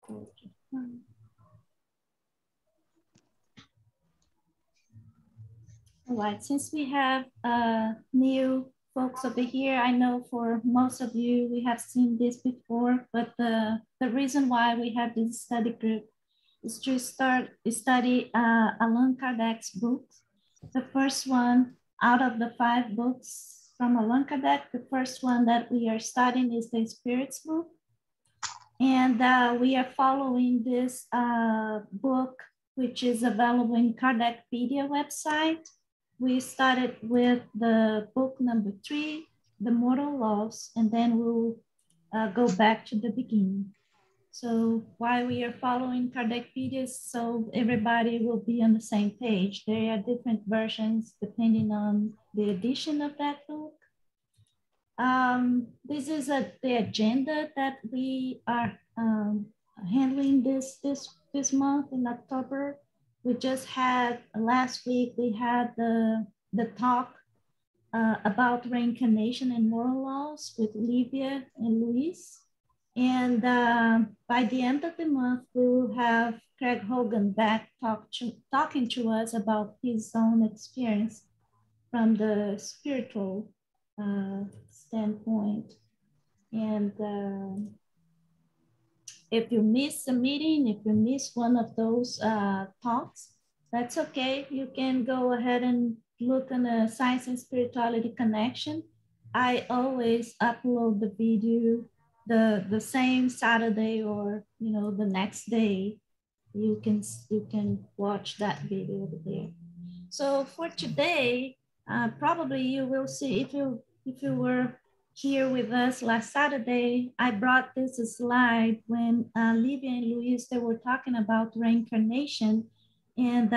All right, since we have new folks over here, I know for most of you, we have seen this before, but the reason why we have this study group is to study Allan Kardec's books. The first one out of the 5 books from Allan Kardec, the first one that we are studying is the Spirits book. And we are following this book, which is available in Kardecpedia website. We started with the book number 3, The Mortal Laws, and then we'll go back to the beginning. So why we are following Kardecpedia, so everybody will be on the same page. There are different versions depending on the edition of that book. This is the agenda that we are handling this month in October. We just had, last week, we had the talk about reincarnation and moral laws with Livia and Luis. And by the end of the month, we will have Craig Hogan back talking to us about his own experience from the spiritual standpoint. And if you miss a meeting, if you miss one of those talks, that's okay. You can go ahead and look on the Science and Spirituality Connection. I always upload the video the same Saturday or the next day. You can watch that video over there. So for today, probably you will see, if you were here with us last Saturday, I brought this slide when Livia and Luis, they were talking about reincarnation. And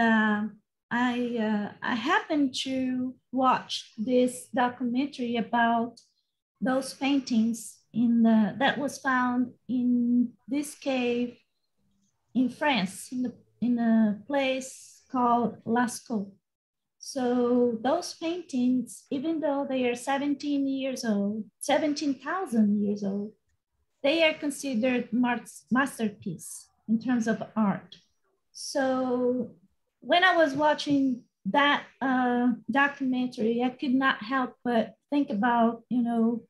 I happened to watch this documentary about those paintings that was found in this cave in France, in a place called Lascaux. So those paintings, even though they are 17,000 years old, they are considered masterpiece in terms of art. So when I was watching that documentary, I could not help but think about,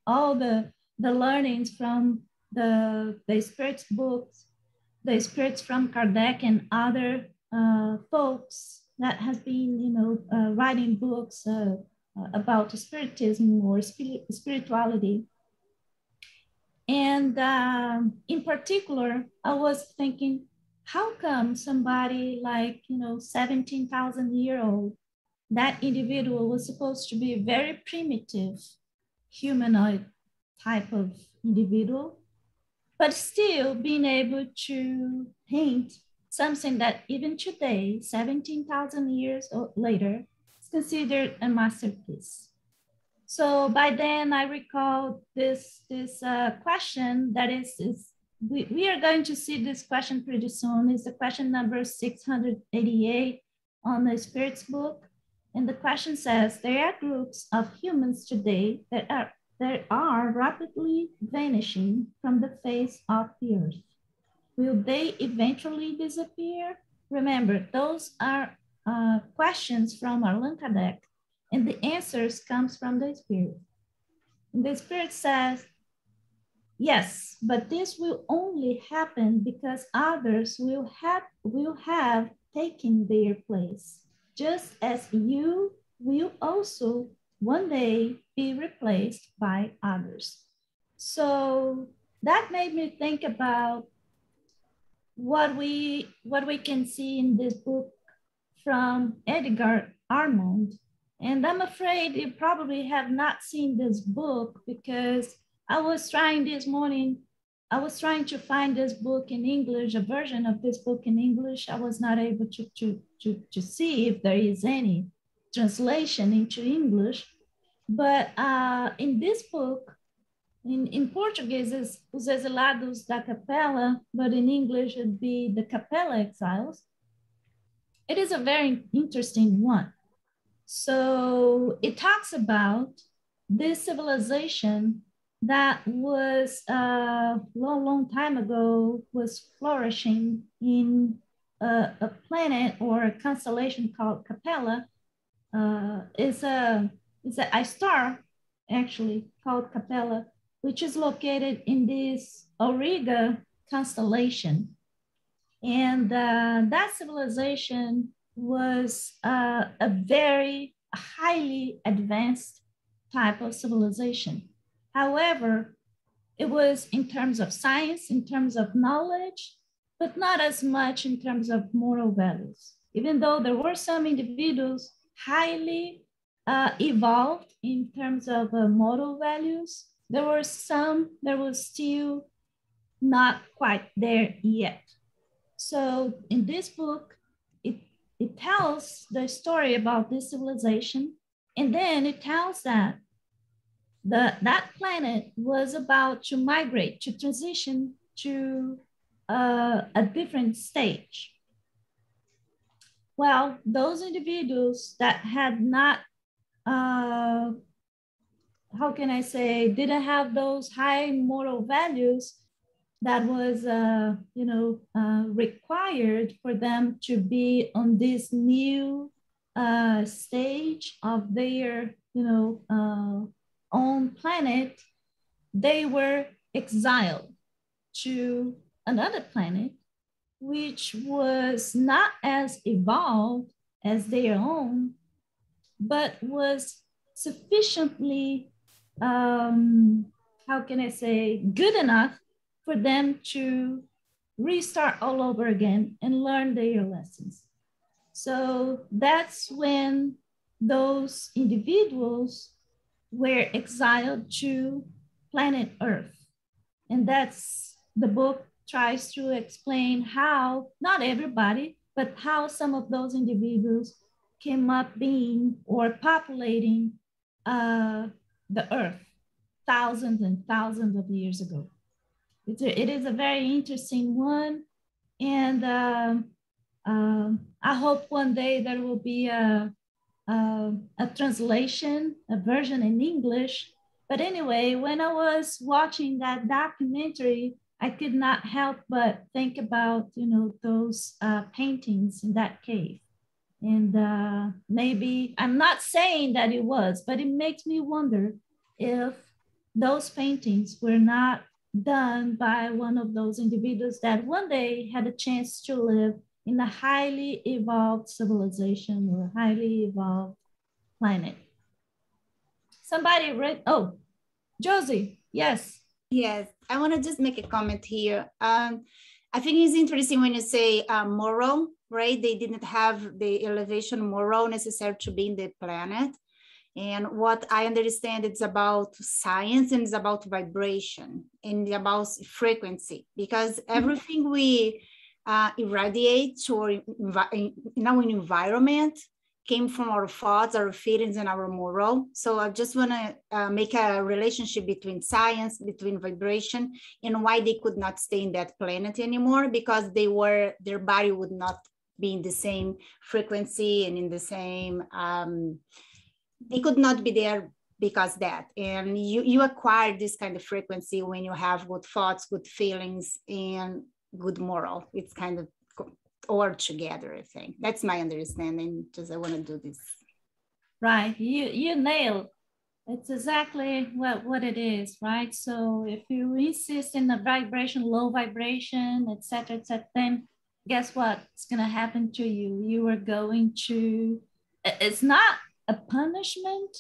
all the learnings from the Spirits books, the Spirits from Kardec and other folks that has been, writing books about spiritism or spirituality. And in particular, I was thinking, how come somebody like, 17,000-year-old, that individual was supposed to be a very primitive humanoid type of individual, but still being able to paint something that even today, 17,000 years later, is considered a masterpiece. So by then I recalled this question that we are going to see this question pretty soon. It's the question number 688 on the Spirits book. And the question says, there are groups of humans today that are rapidly vanishing from the face of the earth. Will they eventually disappear? Remember, those are questions from Allan Kardec, and the answers comes from the Spirit. And the Spirit says, yes, but this will only happen because others will have taken their place, just as you will also one day be replaced by others. So that made me think about what we can see in this book from Edgar Armand. And I'm afraid you probably have not seen this book, because I was trying this morning, I was trying to find this book in English, a version of this book in English. I was not able to see if there is any translation into English. But in this book, in Portuguese, is Os Exilados da Capela, but in English it'd be the Capella Exiles. It is a very interesting one. So it talks about this civilization that was a long, long time ago was flourishing in a planet or a constellation called Capella. Is a star actually called Capella, which is located in this Auriga constellation. And that civilization was a very highly advanced type of civilization. However, it was in terms of science, in terms of knowledge, but not as much in terms of moral values. Even though there were some individuals highly evolved in terms of moral values, there were some that was still not quite there yet. So in this book, it tells the story about this civilization, and then it tells that that planet was about to migrate, to transition to a different stage. Well, those individuals that had not, how can I say, didn't have those high moral values that was, required for them to be on this new stage of their, own planet, they were exiled to another planet, which was not as evolved as their own, but was sufficiently, how can I say, good enough for them to restart all over again and learn their lessons. So that's when those individuals were exiled to planet Earth. And that's the book tries to explain how, not everybody, but how some of those individuals came up being or populating the Earth thousands and thousands of years ago. It is a very interesting one. And I hope one day there will be a translation, a version in English. But anyway, when I was watching that documentary, I could not help but think about, those paintings in that cave. And maybe, I'm not saying that it was, but it makes me wonder if those paintings were not done by one of those individuals that one day had a chance to live in a highly evolved civilization or a highly evolved planet. Somebody read, oh, Josie, yes. Yes, I want to just make a comment here. I think it's interesting when you say moral, right? They didn't have the elevation moral necessary to be in the planet. And what I understand, it's about science and it's about vibration and about frequency, because everything we irradiate or in our environment came from our thoughts, our feelings, and our moral. So I just want to make a relationship between science, between vibration, and why they could not stay in that planet anymore, because their body would not be in the same frequency and in the same, they could not be there because that. And you acquire this kind of frequency when you have good thoughts, good feelings, and good moral. It's kind of all together, I think. That's my understanding. Just I want to do this. Right, you nailed. It's exactly what it is, right? So if you insist in the vibration, low vibration, etc., then guess what? It's going to happen to you. You are going to, it's not a punishment,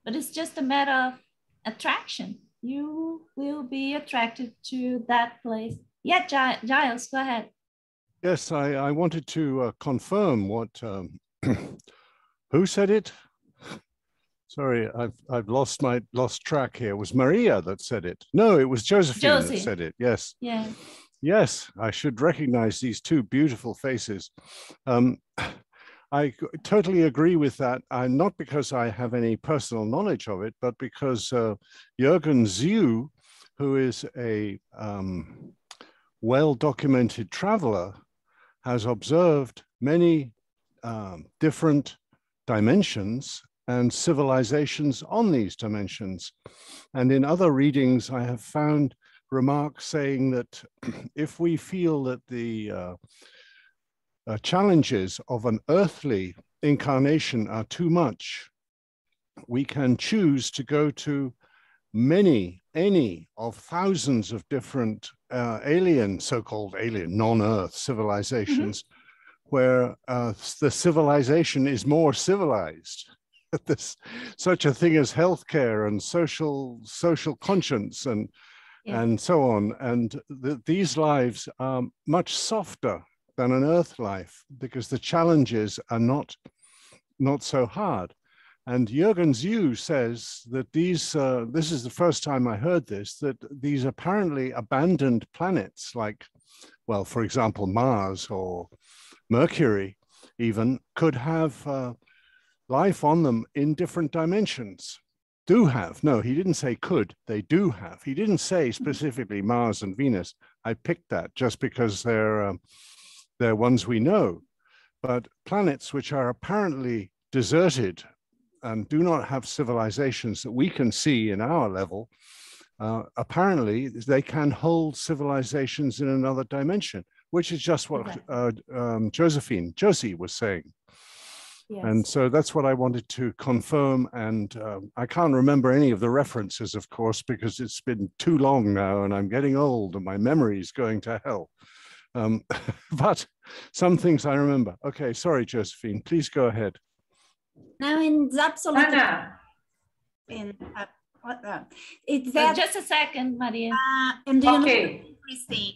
but it's just a matter of attraction. You will be attracted to that place. Yeah, Giles, go ahead. Yes, I wanted to confirm what, who said it? Sorry, I've lost track here. It was Maria that said it. No, it was Josephine that said it. Yes. Yeah. Yes, I should recognize these two beautiful faces. I totally agree with that, not because I have any personal knowledge of it, but because Jürgen Ziu, who is a well-documented traveler, has observed many different dimensions and civilizations on these dimensions. And in other readings, I have found remarks saying that if we feel that the challenges of an earthly incarnation are too much, we can choose to go to any of thousands of different so-called alien, non-Earth civilizations, where the civilization is more civilized. There's such a thing as healthcare and social conscience and so on. And these lives are much softer than an Earth life because the challenges are not so hard. And Jürgen Zhu says that these, this is the first time I heard this, that these apparently abandoned planets like, well, for example, Mars or Mercury even, could have life on them in different dimensions. Do have. No, he didn't say could, they do have. He didn't say specifically Mars and Venus. I picked that just because they're ones we know. But planets which are apparently deserted and do not have civilizations that we can see in our level, apparently they can hold civilizations in another dimension, which is just what Josie was saying. Yes. And so that's what I wanted to confirm. And I can't remember any of the references, of course, because it's been too long now and I'm getting old and my memory is going to hell. But some things I remember. Okay, sorry, Josephine, please go ahead. No, it's absolutely. It's that. Just a second, Maria. And do you know interesting?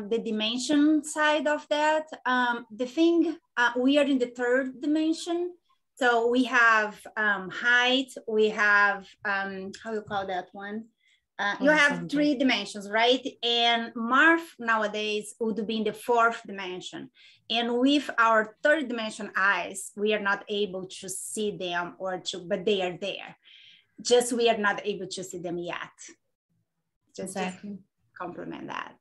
The dimension side of that. The thing we are in the third dimension, so we have height. We have how you call that one? You have 3 dimensions, right? And Mars nowadays would be in the 4th dimension. And with our 3rd dimension eyes, we are not able to see them but they are there. Just we are not able to see them yet. Just exactly. Complement that.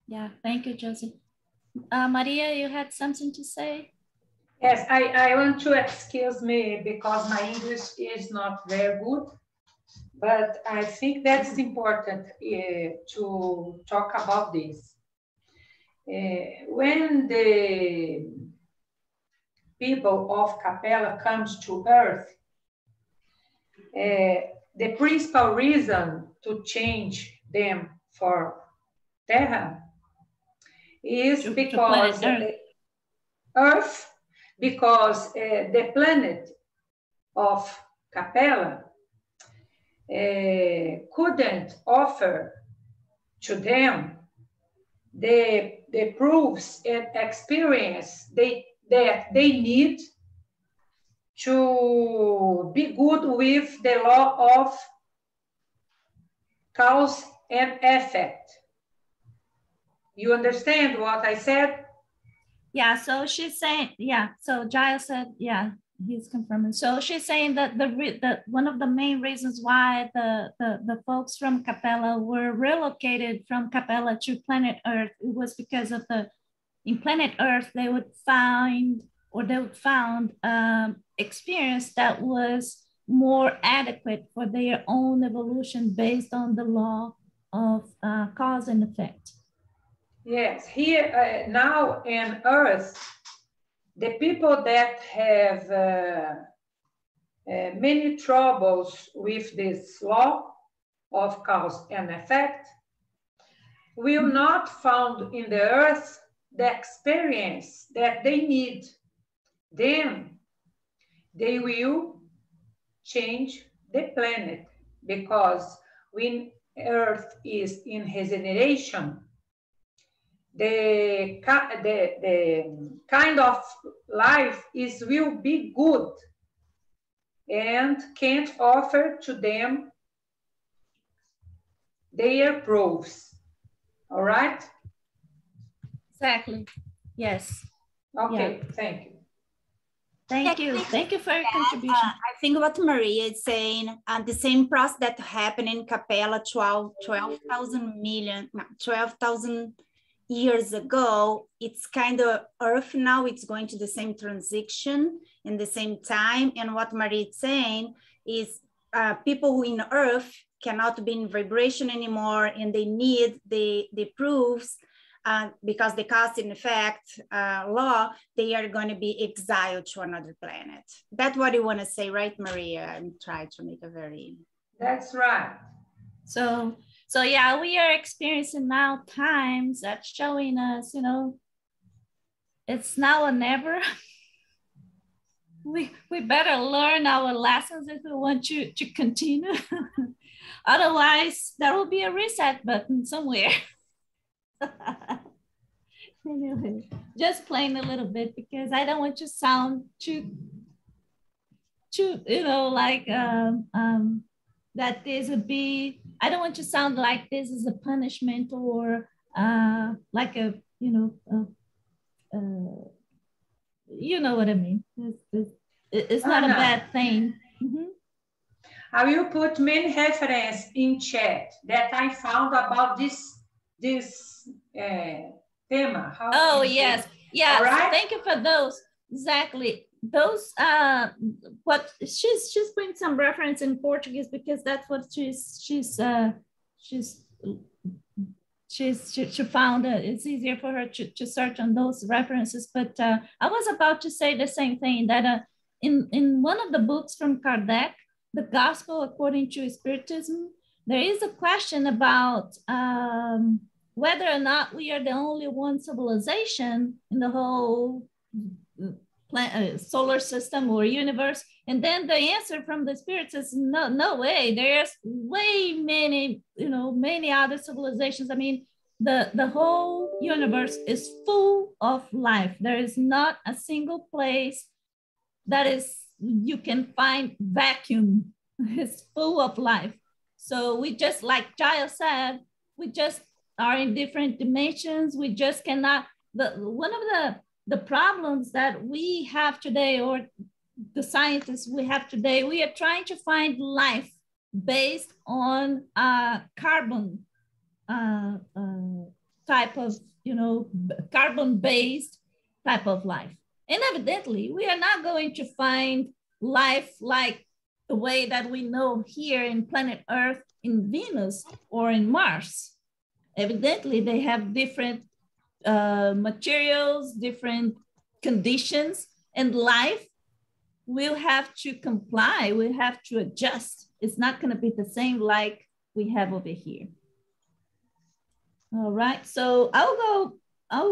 Yeah, thank you, Josie. Maria, you had something to say? Yes, I want to excuse me because my English is not very good. But I think that's important to talk about this. When the people of Capella comes to Earth, the principal reason to change them for Terra is because Earth, because the planet of Capella couldn't offer to them the proofs and experience that they need to be good with the law of cause and effect. You understand what I said? Yeah, so she's saying, yeah, so Giles said, yeah, he's confirming. So she's saying that one of the main reasons why the folks from Capella were relocated from Capella to planet Earth, it was because of in planet Earth, they would found experience that was more adequate for their own evolution based on the law of cause and effect. Yes, here now in Earth, the people that have many troubles with this law of cause and effect will not find in the Earth the experience that they need. Then they will change the planet, because when Earth is in regeneration, the kind of life will be good and can't offer to them their proofs. All right? Exactly. Yes. Okay, yeah. Thank you. Thank you. Thank you for your contribution. I think what Maria is saying, the same process that happened in Capella 12,000 years ago, it's kind of Earth now, it's going to the same transition in the same time. And what Marie is saying is people who in Earth cannot be in vibration anymore, and they need the proofs because the cause and effect law, they are going to be exiled to another planet. That's what you want to say, right, Maria? I'm trying to make a very... That's right. So yeah, we are experiencing now times that's showing us, you know, it's now or never. We better learn our lessons if we want to continue. Otherwise, there will be a reset button somewhere. Anyway, just playing a little bit because I don't want to sound too you know, like that this would be, I don't want to sound like this is a punishment or like a, you know what I mean. It's not a bad thing. Mm-hmm. I will put many references in chat that I found about this tema. Oh, yes. Yes. Right? Thank you for those. Exactly. Those, what she's putting some reference in Portuguese because that's what she found. It's easier for her to search on those references. But I was about to say the same thing, that in one of the books from Kardec, The Gospel According to Spiritism, there is a question about whether or not we are the only one civilization in the whole solar system or universe. And then the answer from the spirits is no way. There's way many, many other civilizations. I mean, the whole universe is full of life. There is not a single place that is you can find vacuum. It's full of life. So we just, like Giles said, we just are in different dimensions. We just cannot. One of the problems that we have today, or the scientists we have today, we are trying to find life based on carbon type of, carbon-based type of life. And evidently, we are not going to find life like the way that we know here in planet Earth, in Venus, or in Mars. Evidently, they have different materials, different conditions, and life will have to comply, will have to adjust. It's not going to be the same like we have over here. All right, so I'll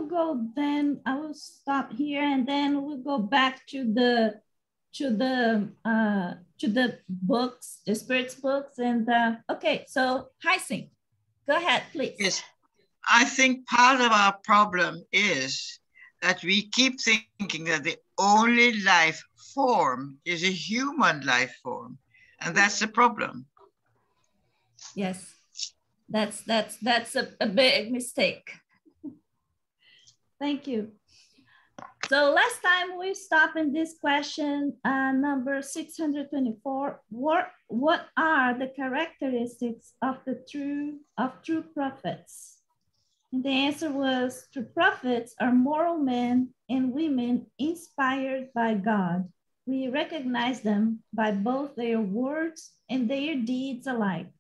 go then, I will stop here, and then we'll go back to the books, the spirits books. And okay, so Hyacinth, go ahead, please. Yes, I think part of our problem is that we keep thinking that the only life form is a human life form, and that's the problem. Yes, that's a big mistake. Thank you. So last time we stopped in this question, number 624. What are the characteristics of true prophets? And the answer was, true prophets are moral men and women inspired by God. We recognize them by both their words and their deeds alike.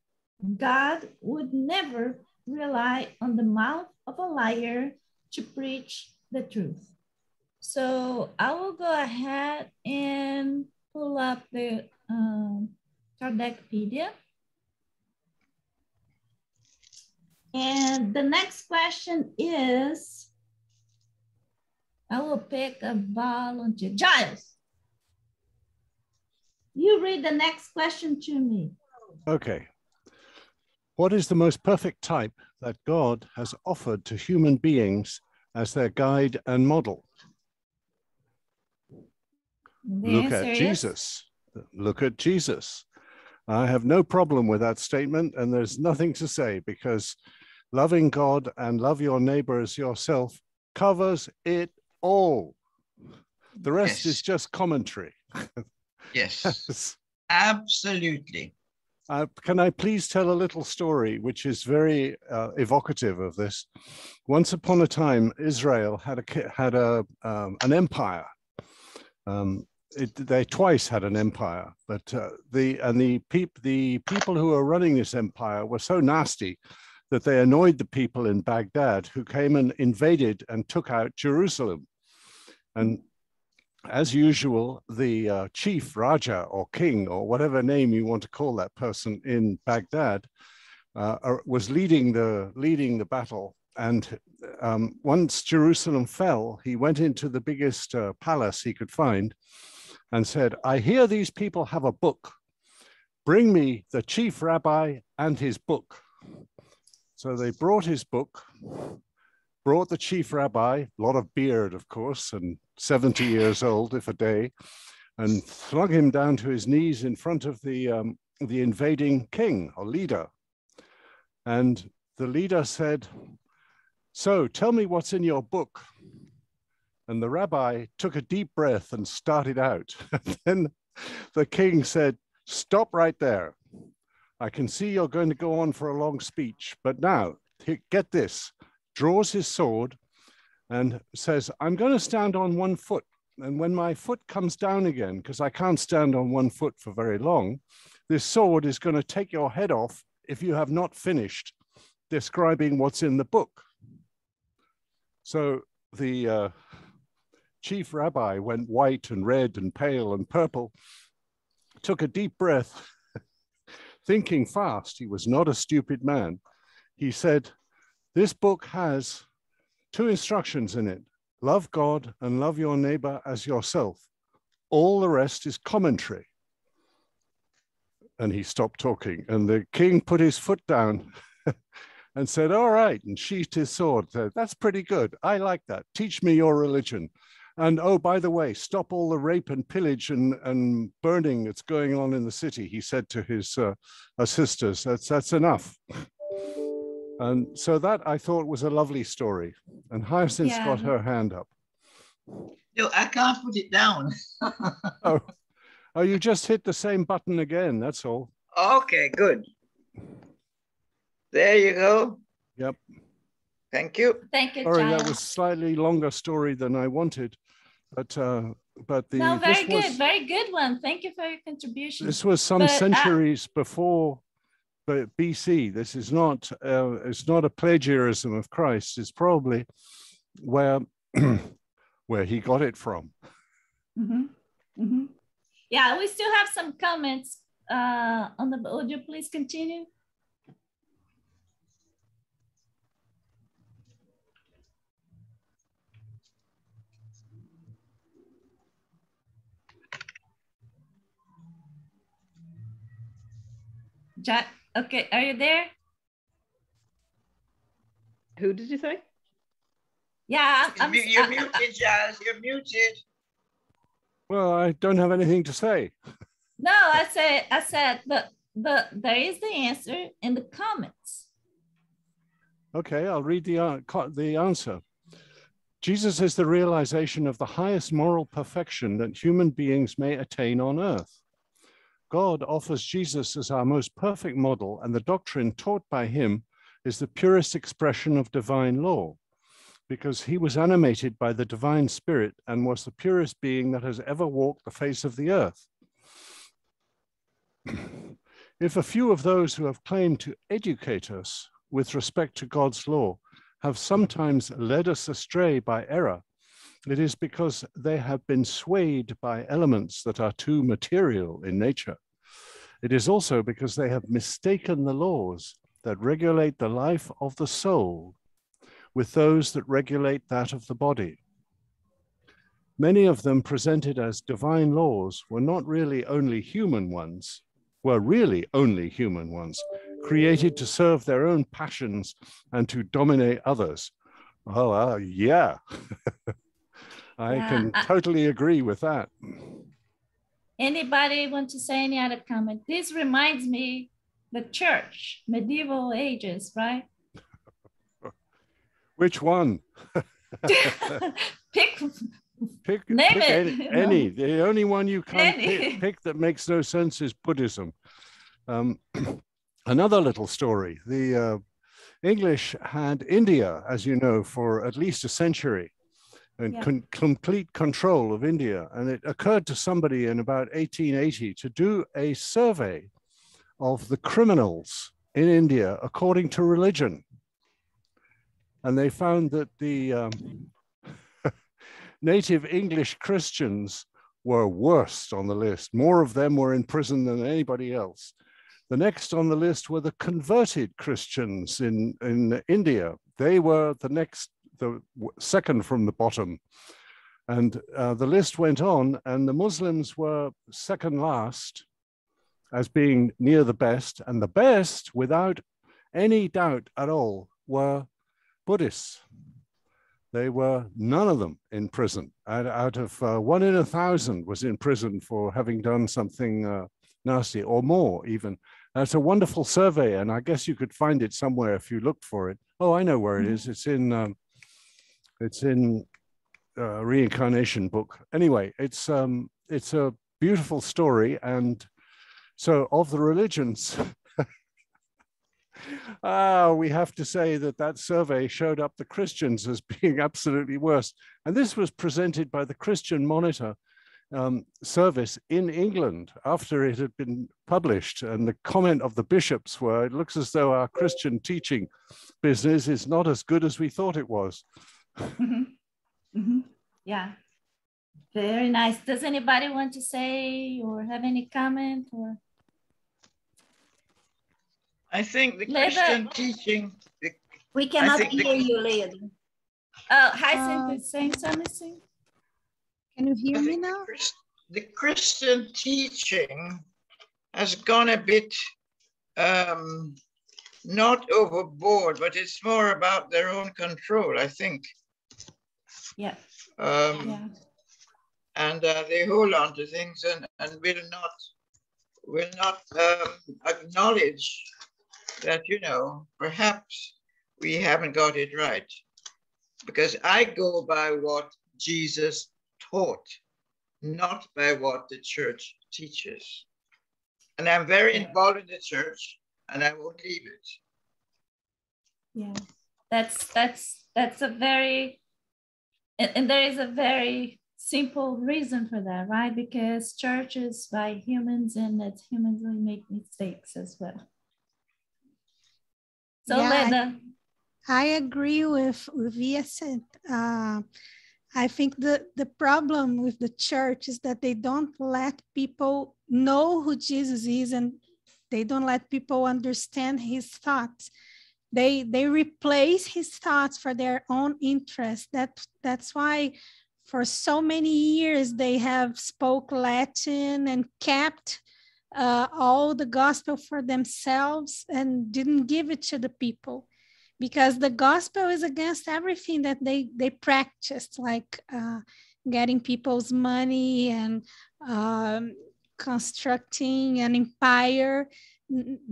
God would never rely on the mouth of a liar to preach the truth. So I will go ahead and pull up the Kardecpedia. And the next question is, I will pick a volunteer. Giles, you read the next question to me. Okay. What is the most perfect type that God has offered to human beings as their guide and model? Look at Jesus. Look at Jesus. I have no problem with that statement, and there's nothing to say, because loving God and love your neighbor as yourself covers it all. The rest is just commentary. Yes, absolutely. Can I please tell a little story which is very evocative of this? Once upon a time, Israel had an empire. They twice had an empire, but the people who were running this empire were so nasty that they annoyed the people in Baghdad, who came and invaded and took out Jerusalem. And as usual, the chief Raja or king or whatever name you want to call that person in Baghdad was leading the battle. And once Jerusalem fell, he went into the biggest palace he could find and said, "I hear these people have a book. Bring me the chief rabbi and his book." So they brought his book, brought the chief rabbi, a lot of beard, of course, and 70 years old, if a day, and flung him down to his knees in front of the invading king or leader. And the leader said, "So tell me what's in your book." And the rabbi took a deep breath and started out. And then the king said, "Stop right there. I can see you're going to go on for a long speech, but now get this." Draws his sword and says, "I'm going to stand on one foot. And when my foot comes down again, because I can't stand on one foot for very long, this sword is going to take your head off if you have not finished describing what's in the book." So the chief rabbi went white and red and pale and purple, took a deep breath, thinking fast. He was not a stupid man. He said, "This book has 2 instructions in it. Love God and love your neighbor as yourself. All the rest is commentary." And he stopped talking. And the king put his foot down and said, "All right," and sheathed his sword. Said, "That's pretty good. I like that. Teach me your religion. And oh, by the way, stop all the rape and pillage and burning that's going on in the city," he said to his sisters. That's enough. And so that I thought was a lovely story. And Hyacinth's got her hand up. No, I can't put it down. Oh, you just hit the same button again, that's all. Okay, good. There you go. Yep. Thank you. Thank you, Sorry, Giles. that was a slightly longer story than I wanted. But No, very good one. Thank you for your contribution. This was some centuries before BC. This is not it's not a plagiarism of Christ. It's probably where he got it from. Mm-hmm. Mm-hmm. Yeah, we still have some comments on the audio. Please continue. Jack, okay, are you there? Who did you say? Yeah, you're muted, Jazz. You're muted. Well, I don't have anything to say. No, I said, but there is the answer in the comments. Okay, I'll read the answer. Jesus is the realization of the highest moral perfection that human beings may attain on earth. God offers Jesus as our most perfect model, and the doctrine taught by him is the purest expression of divine law, because he was animated by the divine spirit and was the purest being that has ever walked the face of the earth. If a few of those who have claimed to educate us with respect to God's law have sometimes led us astray by error, it is because they have been swayed by elements that are too material in nature. It is also because they have mistaken the laws that regulate the life of the soul with those that regulate that of the body. Many of them presented as divine laws were really only human ones, created to serve their own passions and to dominate others. Oh, yeah. I can totally agree with that. Anybody want to say any other comment? This reminds me the church, medieval ages, right? Which one? Pick any. The only one you can't pick that makes no sense is Buddhism. Another little story. The English had India, as you know, for at least a century, and complete control of India. And it occurred to somebody in about 1880 to do a survey of the criminals in India according to religion. And they found that the native English Christians were worst on the list. More of them were in prison than anybody else. The next on the list were the converted Christians in India. They were the second from the bottom. And the list went on, and the Muslims were second last as being near the best. And the best, without any doubt at all, were Buddhists. They were, none of them, in prison. Out of 1 in 1,000 was in prison for having done something nasty, or more even. That's a wonderful survey, and I guess you could find it somewhere if you looked for it. Oh, I know where it is. It's in Reincarnation book. Anyway, it's a beautiful story, and so of the religions, we have to say that survey showed up the Christians as being absolutely worse, and this was presented by the Christian Monitor service in England after it had been published, and the comment of the bishops were, it looks as though our Christian teaching business is not as good as we thought it was. Yeah, very nice. Does anybody want to say or have any comment? Or I think the Christian teaching, we cannot hear you, Leda. Oh, hi, Cynthia, saying something. Can you hear me now? The Christian teaching has gone a bit not overboard, but it's more about their own control, I think. Yeah. And they hold on to things and will not acknowledge that, you know, perhaps we haven't got it right. Because I go by what Jesus taught, not by what the church teaches. And I'm very involved in the church, and I won't leave it. Yeah, that's a very, and there is a very simple reason for that, right? Because church is by humans, and that humans will make mistakes as well. So Leda. I agree with Vincent. I think the problem with the church is that they don't let people know who Jesus is, and they don't let people understand his thoughts. They replace his thoughts for their own interest. That's why for so many years they have spoke Latin and kept all the gospel for themselves and didn't give it to the people. Because the gospel is against everything that they practiced, like getting people's money and constructing an empire.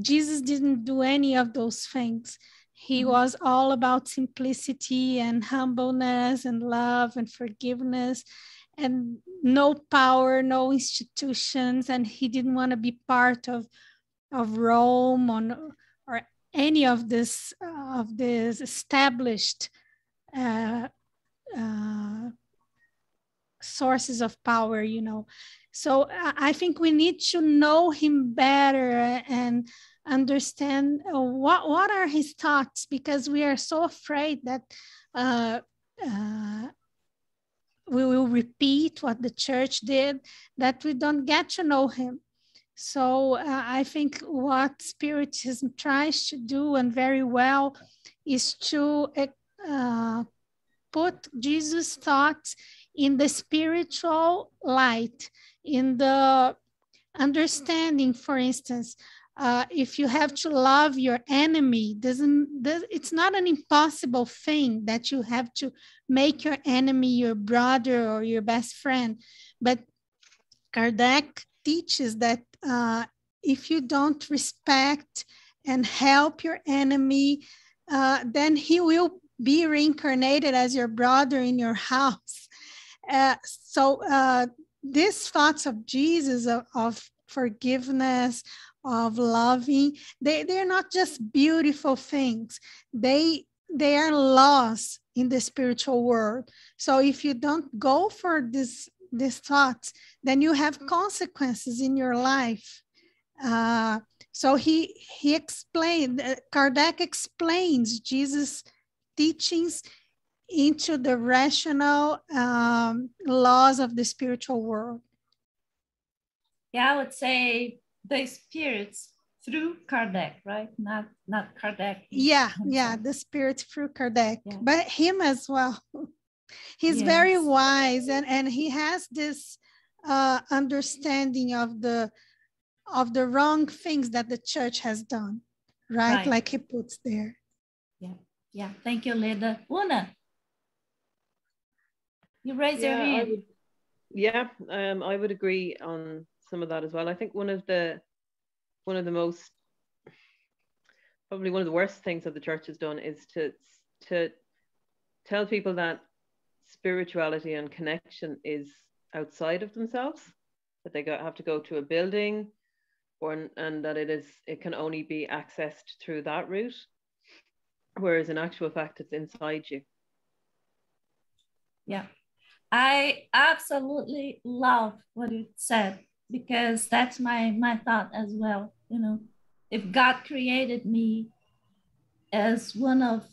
Jesus didn't do any of those things. He was all about simplicity and humbleness and love and forgiveness and no power, no institutions. And he didn't want to be part of Rome or any of this established sources of power, you know. So I think we need to know him better and understand what are his thoughts, because we are so afraid that we will repeat what the church did, that we don't get to know him. So I think what Spiritism tries to do, and very well, is to put Jesus' thoughts in the spiritual light, in the understanding. For instance, if you have to love your enemy, it's not an impossible thing that you have to make your enemy your brother or your best friend. But Kardec teaches that if you don't respect and help your enemy, then he will be reincarnated as your brother in your house. So these thoughts of Jesus, of forgiveness, of loving. They're not just beautiful things. They are laws in the spiritual world. So if you don't go for these thoughts, then you have consequences in your life. So he explained, Kardec explains Jesus' teachings into the rational laws of the spiritual world. Yeah, I would say the spirits through Kardec, right? Not Kardec. Yeah, the spirits through Kardec, yeah. But him as well. He's very wise, and he has this understanding of the wrong things that the church has done, right? Like he puts there. Yeah. Thank you, Leda. Una, you raise your hand. I would agree on some of that as well. I think one of the most, probably one of the worst things that the church has done is to tell people that spirituality and connection is outside of themselves, that they have to go to a building, and that it can only be accessed through that route, whereas in actual fact it's inside you. Yeah, I absolutely love what you said, because that's my thought as well. You know, if God created me as one of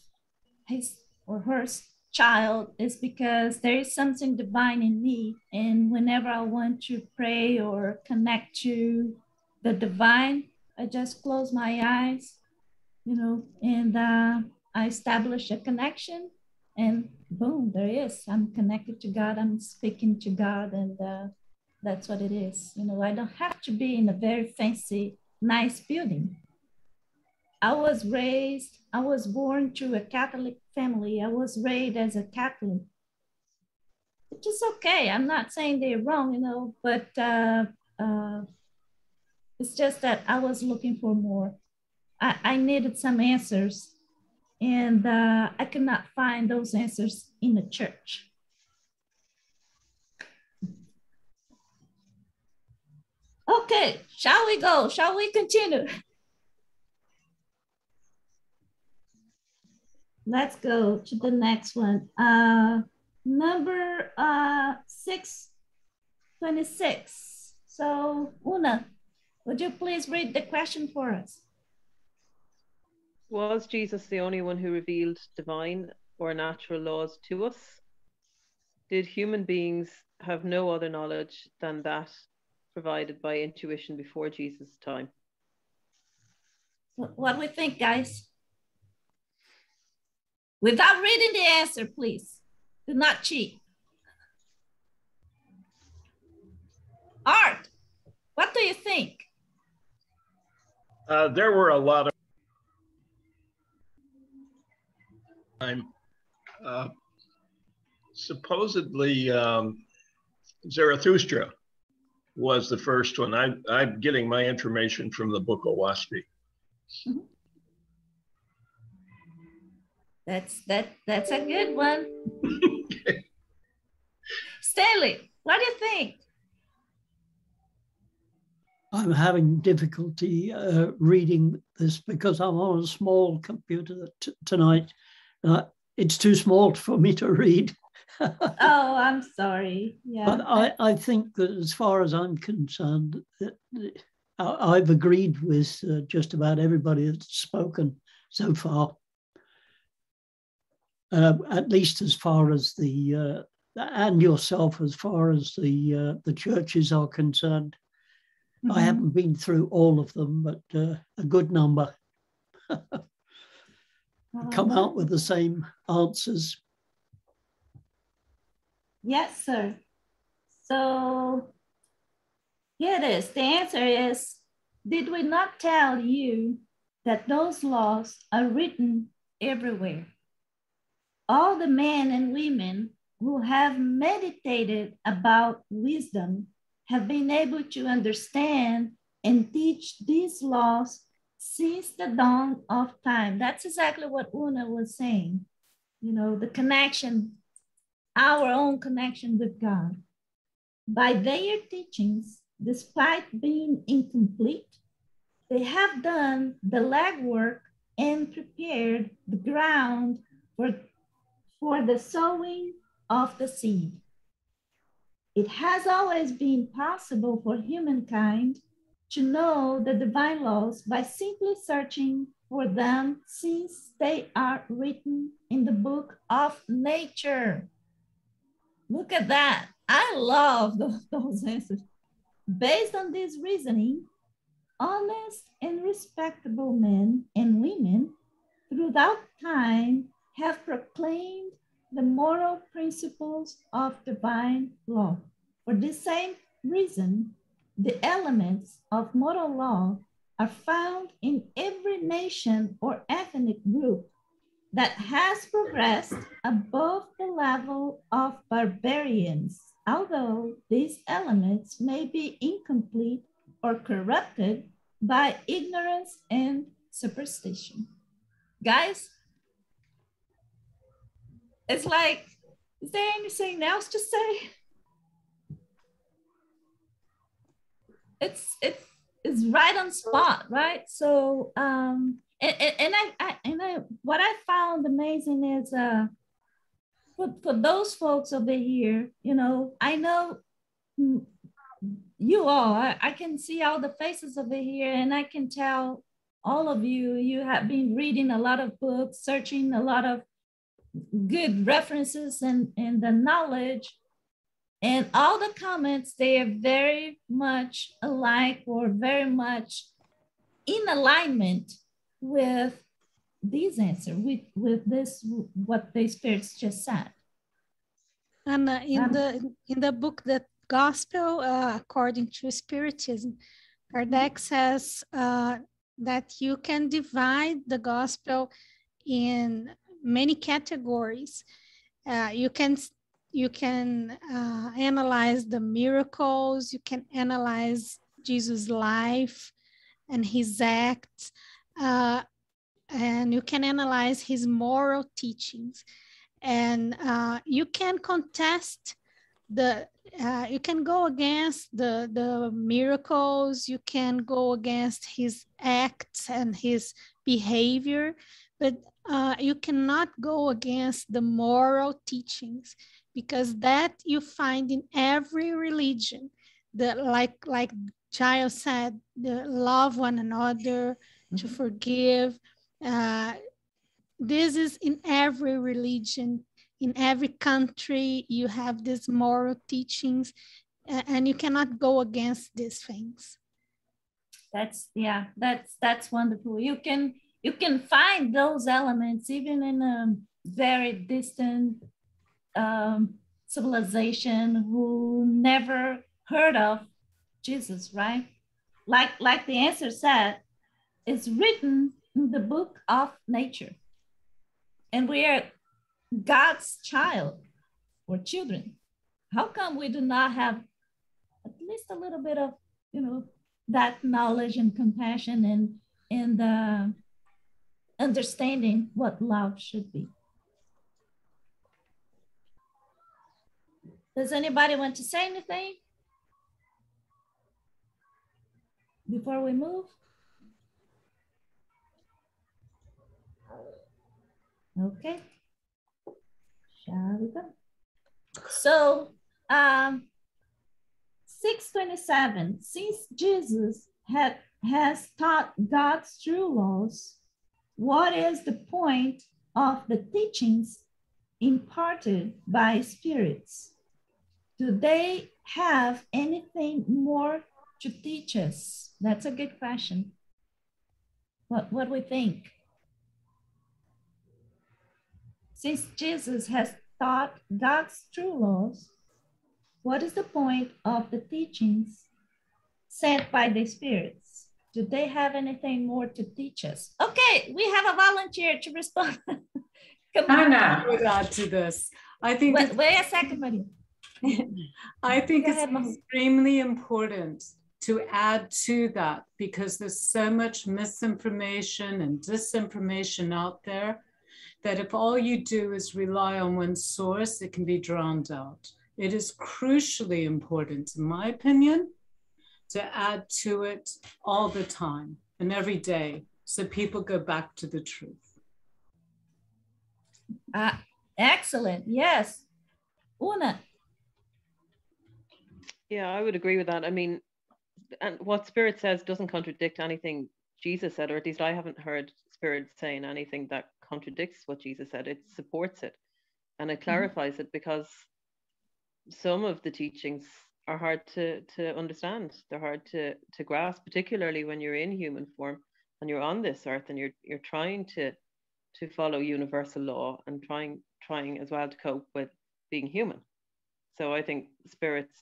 his or her child, is because there is something divine in me, and whenever I want to pray or connect to the divine, I just close my eyes, you know, and I establish a connection, and boom, there is. I'm connected to God. I'm speaking to God, and that's what it is. You know, I don't have to be in a very fancy, nice building. I was born to a Catholic family. I was raised as a Catholic. Which is okay. I'm not saying they're wrong, you know, but it's just that I was looking for more. I needed some answers, and I could not find those answers in the church. Okay, shall we go? Shall we continue? Let's go to the next one. Number 626. So, Una, would you please read the question for us? Was Jesus the only one who revealed divine or natural laws to us? Did human beings have no other knowledge than that provided by intuition before Jesus' time? What do we think, guys? Without reading the answer, please. Do not cheat. Art, what do you think? There were a lot of supposedly Zarathustra was the first one. I'm getting my information from the Book of Waspi. Mm-hmm. That's a good one. Stanley, what do you think? I'm having difficulty reading this because I'm on a small computer tonight. It's too small for me to read. Oh, I'm sorry. Yeah. But I think that as far as I'm concerned, I've agreed with just about everybody that's spoken so far. At least as far as and yourself, as far as the churches are concerned. Mm-hmm. I haven't been through all of them, but a good number come out with the same answers. Yes, sir. So here it is. The answer is, did we not tell you that those laws are written everywhere? All the men and women who have meditated about wisdom have been able to understand and teach these laws since the dawn of time. That's exactly what Una was saying. You know, the connection, our own connection with God. By their teachings, despite being incomplete, They have done the legwork and prepared the ground for the sowing of the seed. It has always been possible for humankind to know the divine laws by simply searching for them, since they are written in the book of nature. Look at that. I love those answers. Based on this reasoning, honest and respectable men and women throughout time have proclaimed the moral principles of divine law. For this same reason, the elements of moral law are found in every nation or ethnic group that has progressed above the level of barbarians, although these elements may be incomplete or corrupted by ignorance and superstition. Guys, it's like, is there anything else to say? It's right on spot, right? So, what I found amazing is for those folks over here, you know, I know you all, I can see all the faces over here, and I can tell all of you have been reading a lot of books, searching a lot of good references and the knowledge, and all the comments, they are very much alike or very much in alignment with these answers, with this, what the spirits just said. And in the book, The Gospel According to Spiritism, Kardec says that you can divide the gospel in many categories. You can analyze the miracles, you can analyze Jesus' life and his acts, and you can analyze his moral teachings. And you can contest you can go against the miracles, you can go against his acts and his behavior, but you cannot go against the moral teachings, because that you find in every religion. Like Giles said, the love one another, to forgive. This is in every religion, in every country. You have these moral teachings, and you cannot go against these things. That's wonderful. You can find those elements even in a very distant civilization who never heard of Jesus, right? Like the answer said, it's written in the book of nature. And we are God's child or children. How come we do not have at least a little bit of, you know, that knowledge and compassion and understanding what love should be? Does anybody want to say anything before we move? Okay. Shall we go? So, 627, since Jesus has taught God's true laws, what is the point of the teachings imparted by spirits? Do they have anything more to teach us? That's a good question. What do we think? Since Jesus has taught God's true laws, what is the point of the teachings sent by the spirits? Do they have anything more to teach us? Okay, we have a volunteer to respond. Anna, I would add to this. I think. Wait a second, Maria. I think it's extremely important to add to that, because there's so much misinformation and disinformation out there, that if all you do is rely on one source, it can be drowned out. It is crucially important, in my opinion, to add to it all the time. and every day so people go back to the truth. Excellent. Yes. Una. Yeah, I would agree with that. I mean, and what Spirit says doesn't contradict anything Jesus said, or at least I haven't heard Spirit saying anything that contradicts what Jesus said. It supports it and it clarifies it, because some of the teachings are hard to understand. They're hard to grasp, particularly when you're in human form and you're on this earth and you're trying to follow universal law and trying as well to cope with being human. So I think Spirit's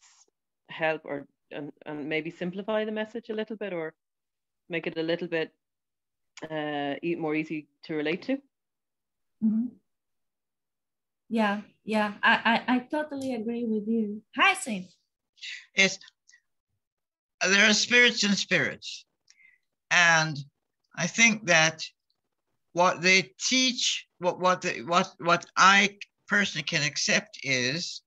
help and maybe simplify the message a little bit, or make it a little bit more easy to relate to. Mm-hmm. Yeah, I totally agree with you. Hi, Sim. Yes, there are spirits and spirits, and I think that what they teach, what I personally can accept is,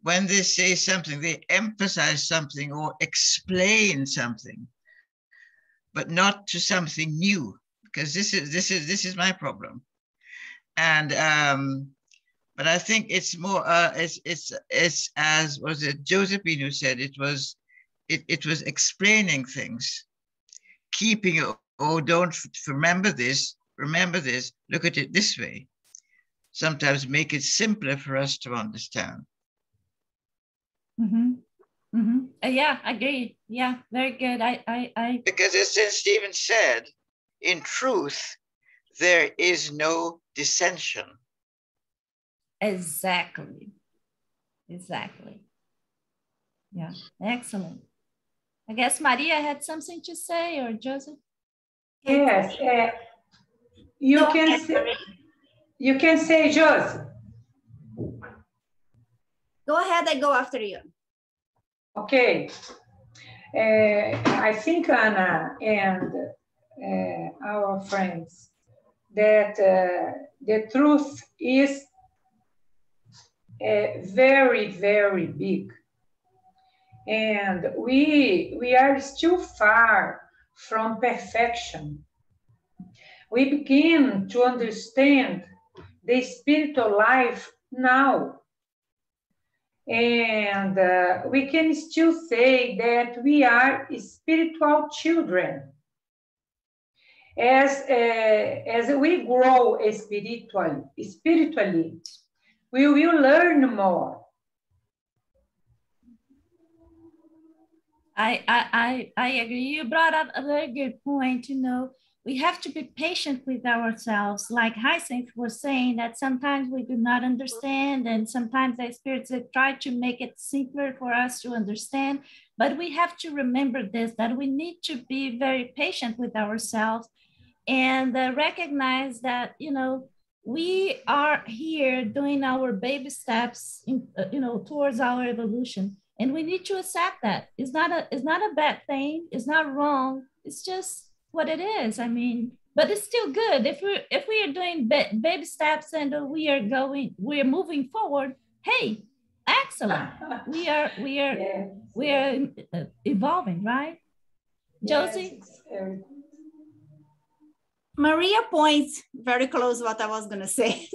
when they say something, they emphasize something or explain something, but not to something new, because this is my problem. And but I think it's more it's as was it Josephine who said, it was explaining things, keeping, oh, don't remember this, look at it this way. Sometimes make it simpler for us to understand. Mm-hmm. Mm-hmm. Yeah, I agree. Yeah, very good. I because as St. Stephen said, in truth, there is no dissension. Exactly. Yeah, excellent. I guess Maria had something to say, or Joseph? Yes, you can say, Joseph. Go ahead, I go after you. Okay. I think, Anna and our friends, that the truth is very, very big. And we are still far from perfection. We begin to understand the spiritual life now. And we can still say that we are spiritual children. As we grow spiritually, we will learn more. I agree. You brought up a very good point. You know, we have to be patient with ourselves. Like Hyacinth was saying, that sometimes we do not understand, and sometimes the spirits try to make it simpler for us to understand. But we have to remember this, that we need to be very patient with ourselves and recognize that, you know, we are here doing our baby steps, towards our evolution. And we need to accept that. It's not a bad thing. It's not wrong. It's just what it is. I mean, but it's still good if we are doing baby steps and we're moving forward. Hey, excellent. We are evolving, right? Josie? Yes, Maria points very close to what I was going to say.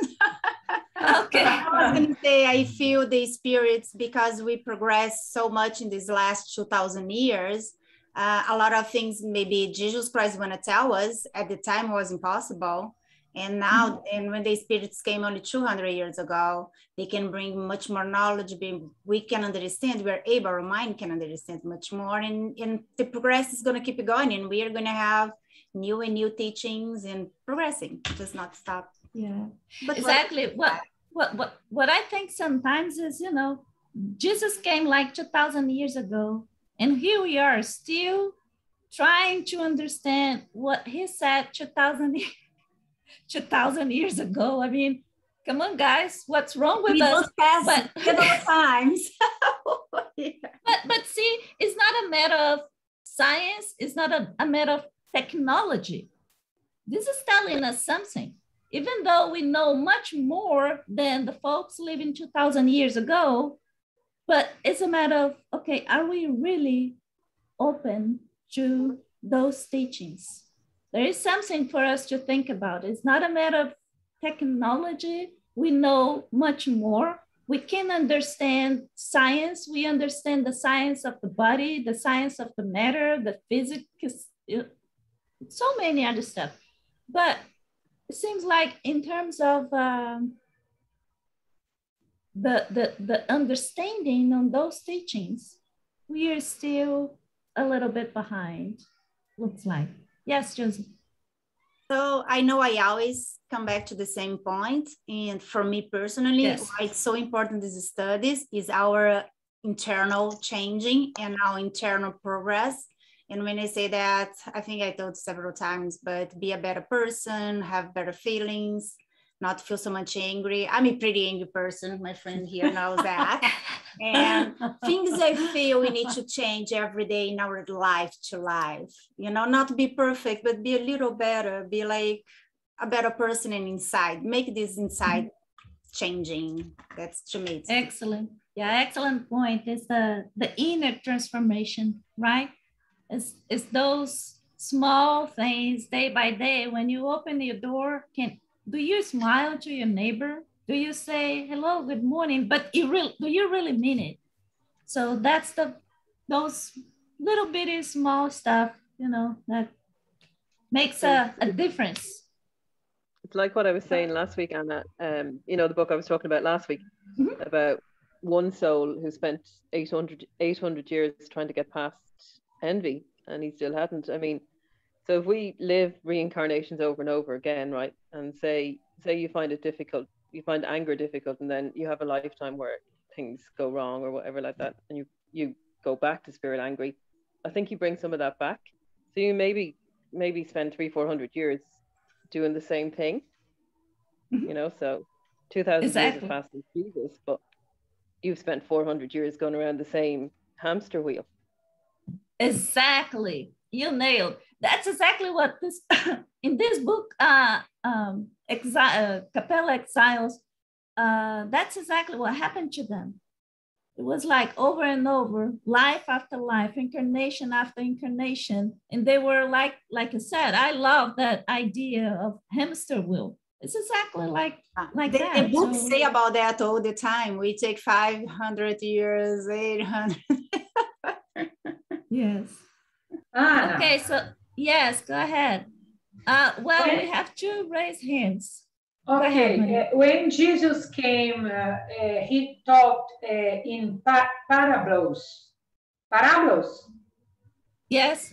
Okay. I was going to say, I feel the spirits, because we progressed so much in these last 2,000 years. A lot of things maybe Jesus Christ want to tell us at the time was impossible. And now, and when the spirits came only 200 years ago, they can bring much more knowledge. We can understand, we're able, our mind can understand much more. And the progress is going to keep going. And we are going to have new and new teachings and progressing, just not stop. Yeah, but exactly. What I think sometimes is, you know, Jesus came like 2,000 years ago, and here we are still trying to understand what he said 2,000 years ago. I mean, come on, guys, what's wrong with us? But times. but see, it's not a matter of science. It's not a matter of technology. This is telling us something. Even though we know much more than the folks living 2,000 years ago, but it's a matter of, okay, are we really open to those teachings. There is something for us to think about. It's not a matter of technology. We know much more. We can understand science. We understand the science of the body, the science of the matter, the physics, so many other stuff. But it seems like in terms of the understanding on those teachings, we are still a little bit behind, looks like. Yes, Josie. So I know I always come back to the same point. And for me personally, yes, why it's so important these studies is our internal changing and our internal progress. And when I say that, I think I told several times, but be a better person, have better feelings, not feel so much angry. I'm a pretty angry person. My friend here knows that. And things I feel we need to change every day in our life to life, you know, not be perfect, but be a little better, be like a better person and inside, make this inside changing. That's to me. Excellent. Yeah, excellent point. It's the inner transformation, right? It's those small things day by day. When you open your door, do you smile to your neighbor? Do you say, hello, good morning? But do you really mean it? So that's those little bitty small stuff, you know, that makes a difference. It's like what I was saying last week, Anna, you know, the book I was talking about last week, about one soul who spent 800 years trying to get past envy, and he still hadn't. I mean, so if we live reincarnations over and over again, right, and say you find it difficult, you find anger difficult, and then you have a lifetime where things go wrong or whatever like that, and you go back to spirit angry, I think you bring some of that back. So you maybe spend 300-400 years doing the same thing, you know, so 2,000 years have passed since Jesus, but you've spent 400 years going around the same hamster wheel. Exactly. You nailed. That's exactly what this in this book, Capella Exiles, that's exactly what happened to them. It was like over and over, life after life, incarnation after incarnation. And they were like I said, I love that idea of hamster wheel. It's exactly like that. The books say about that all the time. We take 500 years, 800. Yes. Anna. Okay, so yes, go ahead. Well, we have to raise hands. Okay, when Jesus came, he talked in parables. Parables? Yes.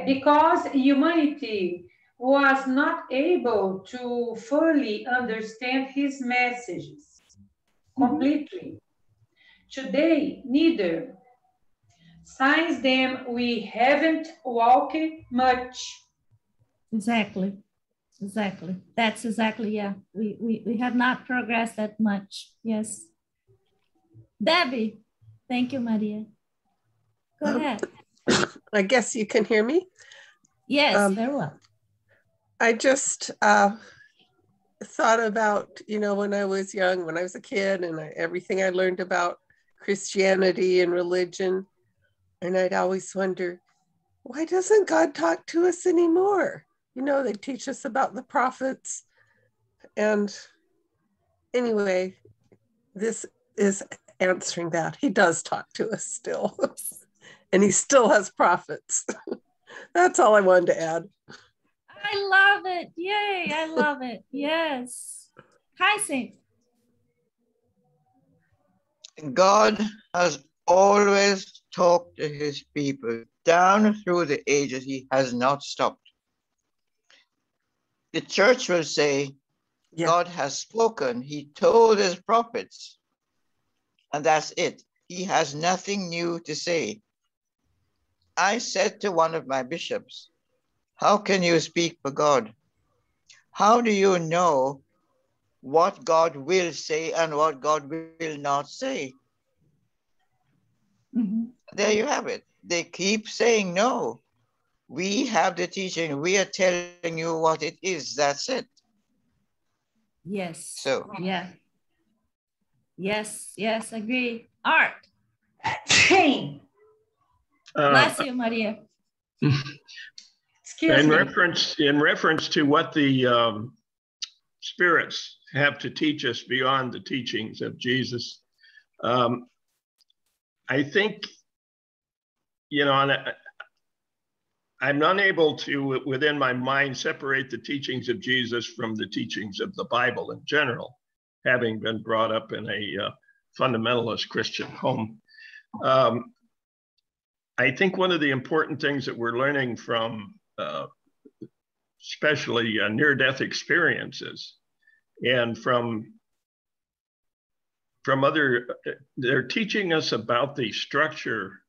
Because humanity was not able to fully understand his messages completely. Today, neither. Since then, we haven't walked much. Exactly. That's exactly, yeah. We have not progressed that much. Yes. Debbie. Thank you, Maria. Go ahead. I guess you can hear me? Yes, very well. I just thought about, you know, when I was young, when I was a kid, and everything I learned about Christianity and religion, and I'd always wonder, why doesn't God talk to us anymore? You know, they teach us about the prophets. And anyway, this is answering that. He does talk to us still. And he still has prophets. That's all I wanted to add. I love it. Yay, I love it. Yes. Hi, Saint. God has always talked to his people down through the ages. He has not stopped. The church will say, God has spoken. He told his prophets. And that's it. He has nothing new to say. I said to one of my bishops, how can you speak for God? How do you know what God will say and what God will not say? There you have it. They keep saying no. We have the teaching. We are telling you what it is. That's it. Yes. So. Yeah. Yes, agree. Art. Shame. Bless you, Maria. Excuse me. In reference to what the spirits have to teach us beyond the teachings of Jesus, I think, you know, I'm unable to, within my mind, separate the teachings of Jesus from the teachings of the Bible in general, having been brought up in a fundamentalist Christian home. I think one of the important things that we're learning from, especially near-death experiences, and from other, they're teaching us about the structure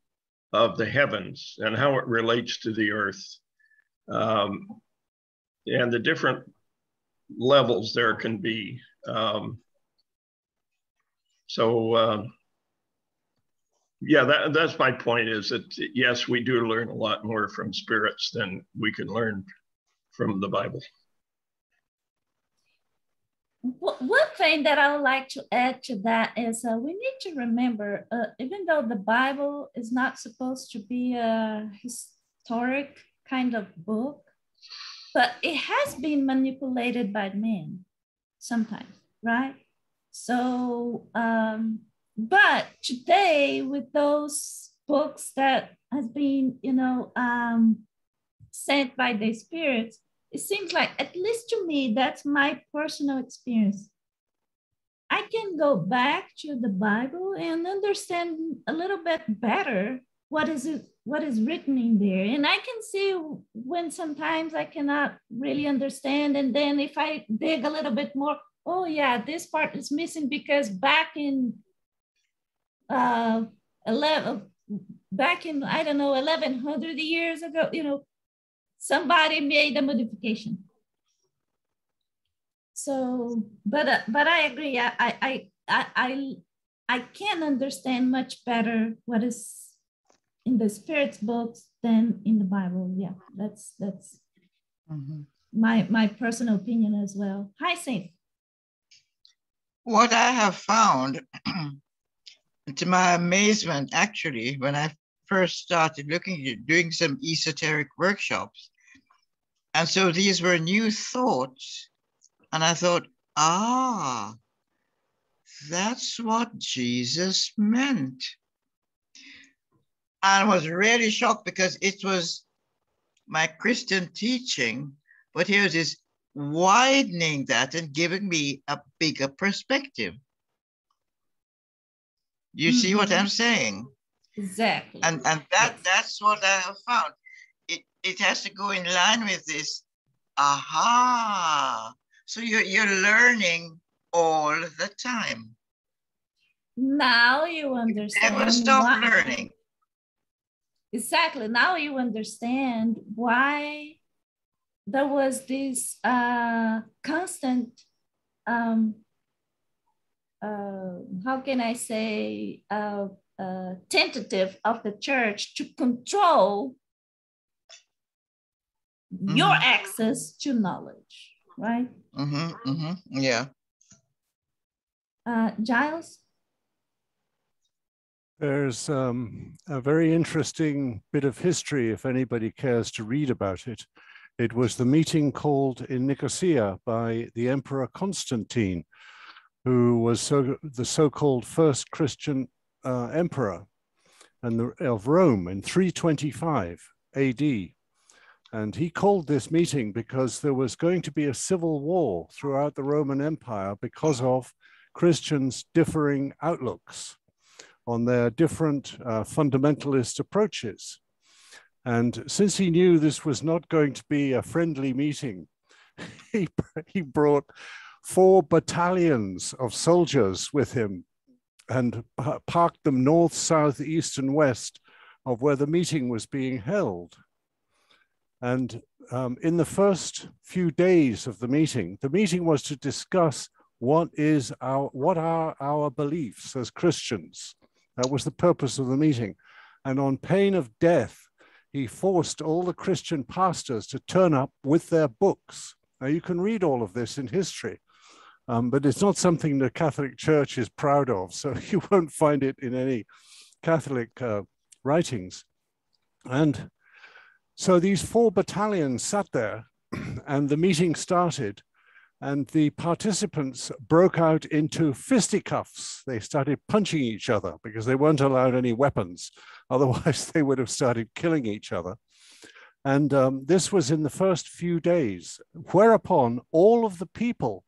of the heavens and how it relates to the earth, and the different levels there can be. Yeah, that's my point, is that yes, we do learn a lot more from spirits than we can learn from the Bible. One thing that I would like to add to that is we need to remember, even though the Bible is not supposed to be a historic kind of book, but it has been manipulated by men sometimes, right? So, but today with those books that has been, you know, sent by the spirits, it seems like, at least to me, that's my personal experience, I can go back to the Bible and understand a little bit better what is written in there. And I can see when sometimes I cannot really understand. And then if I dig a little bit more, oh yeah, this part is missing because back in I don't know, 1100 years ago, you know, somebody made a modification. So, but I agree. I can understand much better what is in the spirits books than in the Bible. Yeah, that's my personal opinion as well. Hi, Saint. What I have found, to my amazement, actually, when I first started looking at doing some esoteric workshops, and so these were new thoughts, and I thought, that's what Jesus meant. And I was really shocked because it was my Christian teaching, but here it is widening that and giving me a bigger perspective. You see what I'm saying? Exactly. And that's what I have found. It has to go in line with this. Aha. So you're learning all the time. Now you understand. Never stop learning. Exactly. Now you understand why there was this constant, how can I say, tentative of the church to control your access to knowledge, right? Yeah. Giles? There's a very interesting bit of history, if anybody cares to read about it. It was the meeting called in Nicosia by the Emperor Constantine, who was the so-called first Christian emperor of Rome in 325 AD. And he called this meeting because there was going to be a civil war throughout the Roman Empire because of Christians' differing outlooks on their different fundamentalist approaches. And since he knew this was not going to be a friendly meeting, he brought 4 battalions of soldiers with him and parked them north, south, east, and west of where the meeting was being held. And in the first few days of the meeting was to discuss what are our beliefs as Christians. That was the purpose of the meeting. And on pain of death, he forced all the Christian pastors to turn up with their books. Now you can read all of this in history, but it's not something the Catholic Church is proud of. So you won't find it in any Catholic writings. And So these 4 battalions sat there and the meeting started, and the participants broke out into fisticuffs. They started punching each other because they weren't allowed any weapons. Otherwise, they would have started killing each other. And this was in the first few days, whereupon all of the people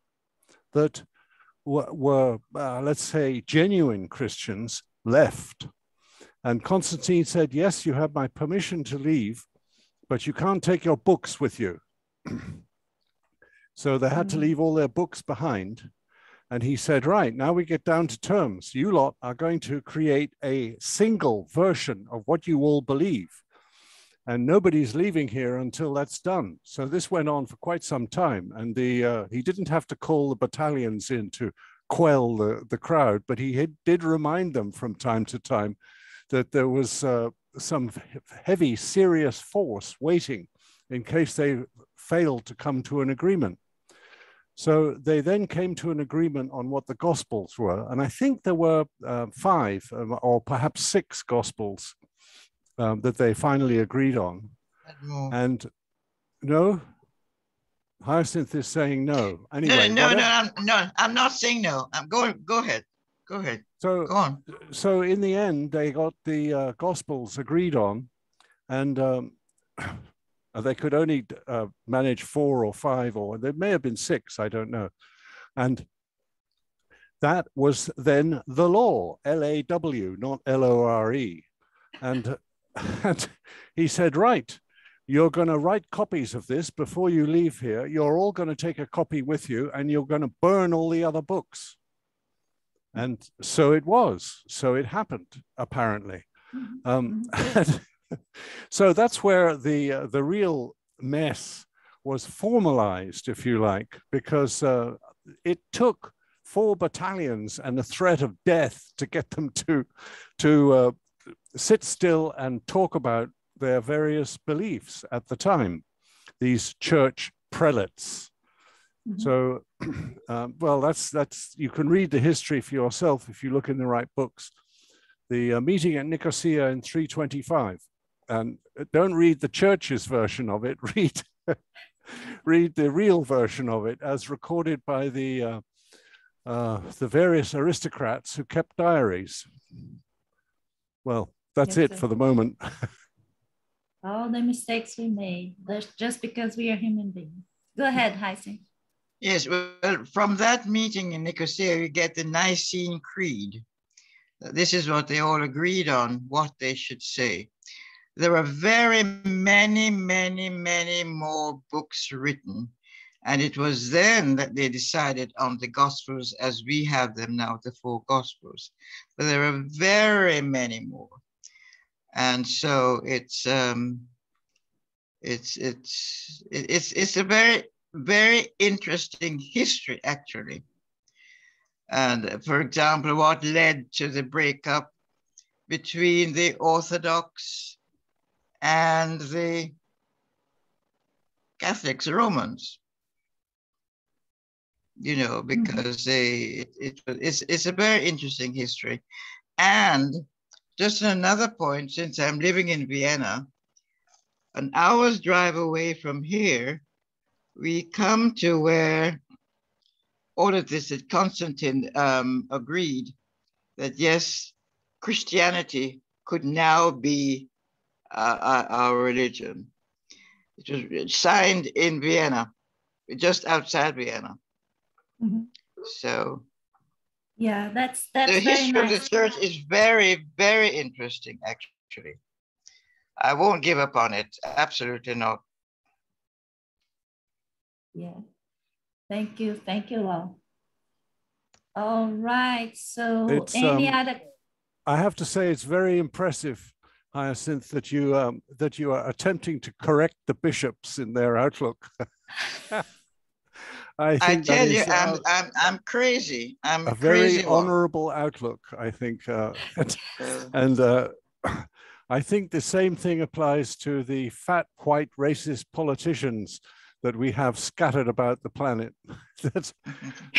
that were let's say, genuine Christians left. And Constantine said, yes, you have my permission to leave, but you can't take your books with you. So they had to leave all their books behind. And he said, right, now we get down to terms. You lot are going to create a single version of what you all believe. And nobody's leaving here until that's done. So this went on for quite some time. And he didn't have to call the battalions in to quell the crowd, but he did remind them from time to time that there was some heavy, serious force waiting in case they failed to come to an agreement. So they then came to an agreement on what the Gospels were. And I think there were 5 or perhaps 6 Gospels that they finally agreed on. And no, Hyacinth is saying no. Anyway, no, I'm not saying no. Go ahead. Go ahead. So, go on. So in the end, they got the Gospels agreed on, and they could only manage 4 or 5, or there may have been 6, I don't know. And that was then the law, L-A-W, not L-O-R-E. And he said, right, you're going to write copies of this before you leave here. You're all going to take a copy with you, and you're going to burn all the other books. And so it was. So it happened, apparently. So that's where the real mess was formalized, if you like, because it took 4 battalions and the threat of death to get them to sit still and talk about their various beliefs at the time, these church prelates. So, well, that's you can read the history for yourself if you look in the right books. The meeting at Nicosia in 325, and don't read the church's version of it. Read the real version of it, as recorded by the various aristocrats who kept diaries. Well, that's it for the moment. All the mistakes we made, just because we are human beings. Go ahead, Hyacinth. Yes, well, from that meeting in Nicosia, we get the Nicene Creed. This is what they all agreed on, what they should say. There are very many more books written. And it was then that they decided on the Gospels as we have them now, the 4 Gospels. But there are very many more. And so it's a very interesting history, actually. And for example, what led to the breakup between the Orthodox and the Catholics, the Romans, you know, because it's a very interesting history. And just another point, since I'm living in Vienna, an hour's drive away from here, we come to where all of this that Constantine agreed that yes, Christianity could now be our religion. It was signed in Vienna, just outside Vienna. So yeah, that's the very history nice. of the church is very interesting, actually. I won't give up on it, absolutely not. Yeah, thank you, Lal. All right, so any other? I have to say, it's very impressive, Hyacinth, that you are attempting to correct the bishops in their outlook. I tell you, I'm crazy. I'm a crazy very honorable outlook, I think, and I think the same thing applies to the fat, white, racist politicians that we have scattered about the planet. That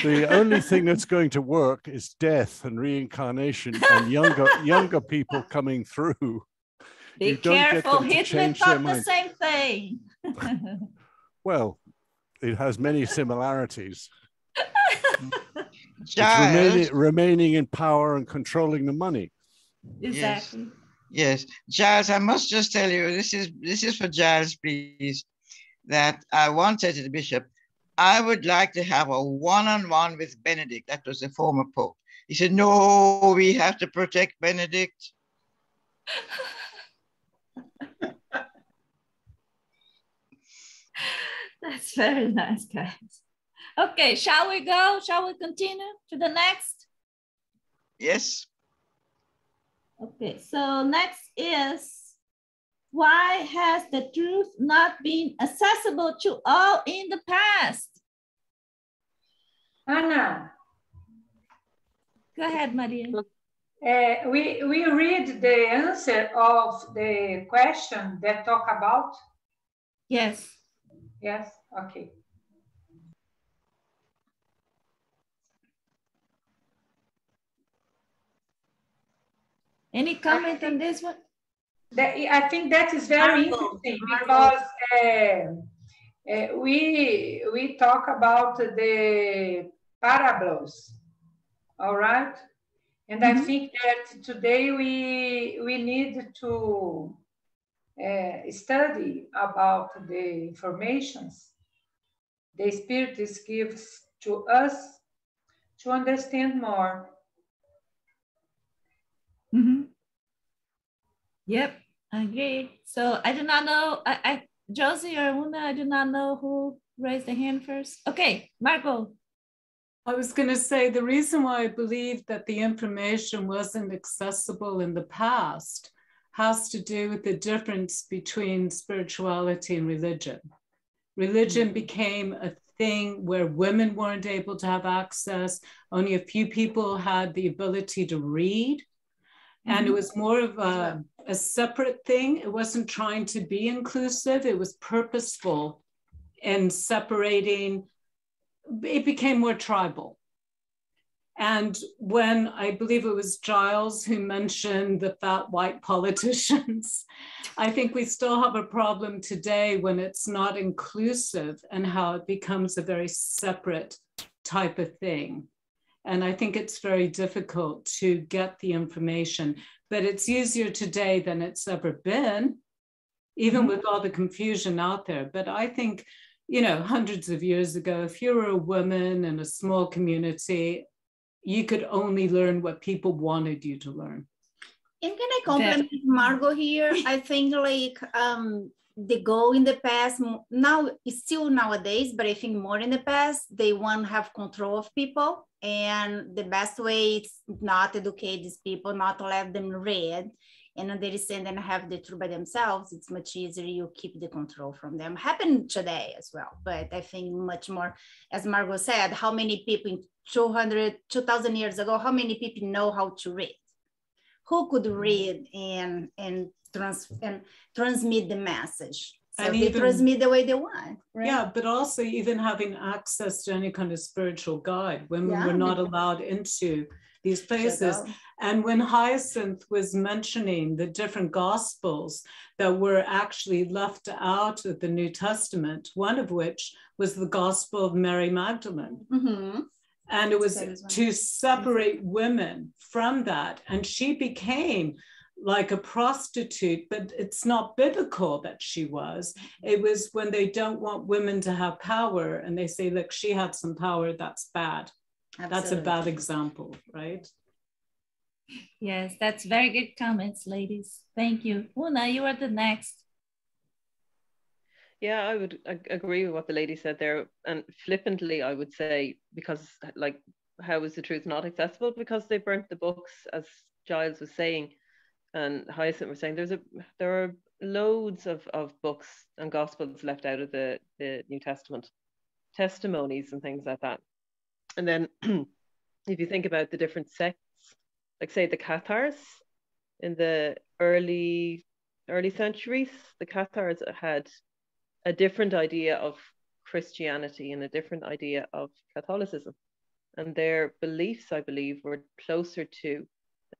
the only thing that's going to work is death and reincarnation and younger people coming through. Be careful, Hitler thought the same thing. Well, it has many similarities. Giles, It's remaining in power and controlling the money. Exactly. Yes, Giles, I must just tell you, this is for Giles, please, that I once said to the bishop, I would like to have a one-on-one with Benedict. That was the former pope. He said, no, we have to protect Benedict. That's very nice, guys. Okay, shall we go? Shall we continue to the next? Yes. Okay, so next is, why has the truth not been accessible to all in the past? Anna. Go ahead, Maria. We read the answer of the question that talk about? Yes. Yes, okay. Any comment on this one? I think that is very interesting because we talk about the parables, all right? And I think that today we need to study about the informations the Spirit gives to us to understand more. Yep, I agree. So I do not know, Josie or Una, I do not know who raised the hand first. Okay, Margot. I was going to say the reason why I believe that the information wasn't accessible in the past has to do with the difference between spirituality and religion. Religion became a thing where women weren't able to have access. Only a few people had the ability to read. And it was more of a separate thing. It wasn't trying to be inclusive. It was purposeful in separating. It became more tribal. And when I believe it was Giles who mentioned the fat white politicians, I think we still have a problem today when it's not inclusive and how it becomes a very separate type of thing. And I think it's very difficult to get the information, but it's easier today than it's ever been, even with all the confusion out there. But I think, you know, hundreds of years ago, if you were a woman in a small community, you could only learn what people wanted you to learn. And can I compliment Margot here? I think like the goal in the past, now still nowadays, but I think more in the past, they want to have control of people. And the best way is not educate these people, not let them read and understand and have the truth by themselves. It's much easier, you keep the control from them. Happen today as well, but I think much more, as Margot said, how many people in 2,000 years ago, how many people know how to read? Who could read and transmit the message? So and they transmit the way they want, right? Yeah, but also even having access to any kind of spiritual guide. Women were not allowed into these places. And when Hyacinth was mentioning the different gospels that were actually left out of the New Testament, one of which was the Gospel of Mary Magdalene. And it was to separate women from that. And she became like a prostitute, but it's not biblical that she was. It was when they don't want women to have power and they say, look, she had some power, that's bad. Absolutely. That's a bad example, right? Yes, that's very good comments, ladies. Thank you. Una, you are the next. Yeah, I would agree with what the lady said there. And flippantly, I would say, because like, how is the truth not accessible? Because they burnt the books, as Giles was saying, and Hyacinth was saying, there are loads of books and gospels left out of the New Testament, testimonies and things like that. And then if you think about the different sects, like say the Cathars in the early centuries, the Cathars had a different idea of Christianity and a different idea of Catholicism. And their beliefs, I believe, were closer to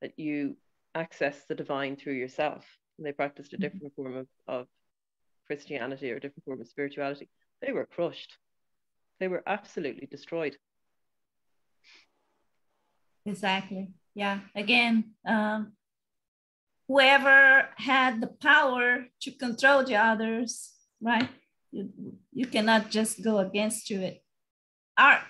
that you access the divine through yourself. and they practiced a different form of Christianity or a different form of spirituality, they were crushed. They were absolutely destroyed. Exactly. Yeah. Again, whoever had the power to control the others, right? You cannot just go against to it. Art.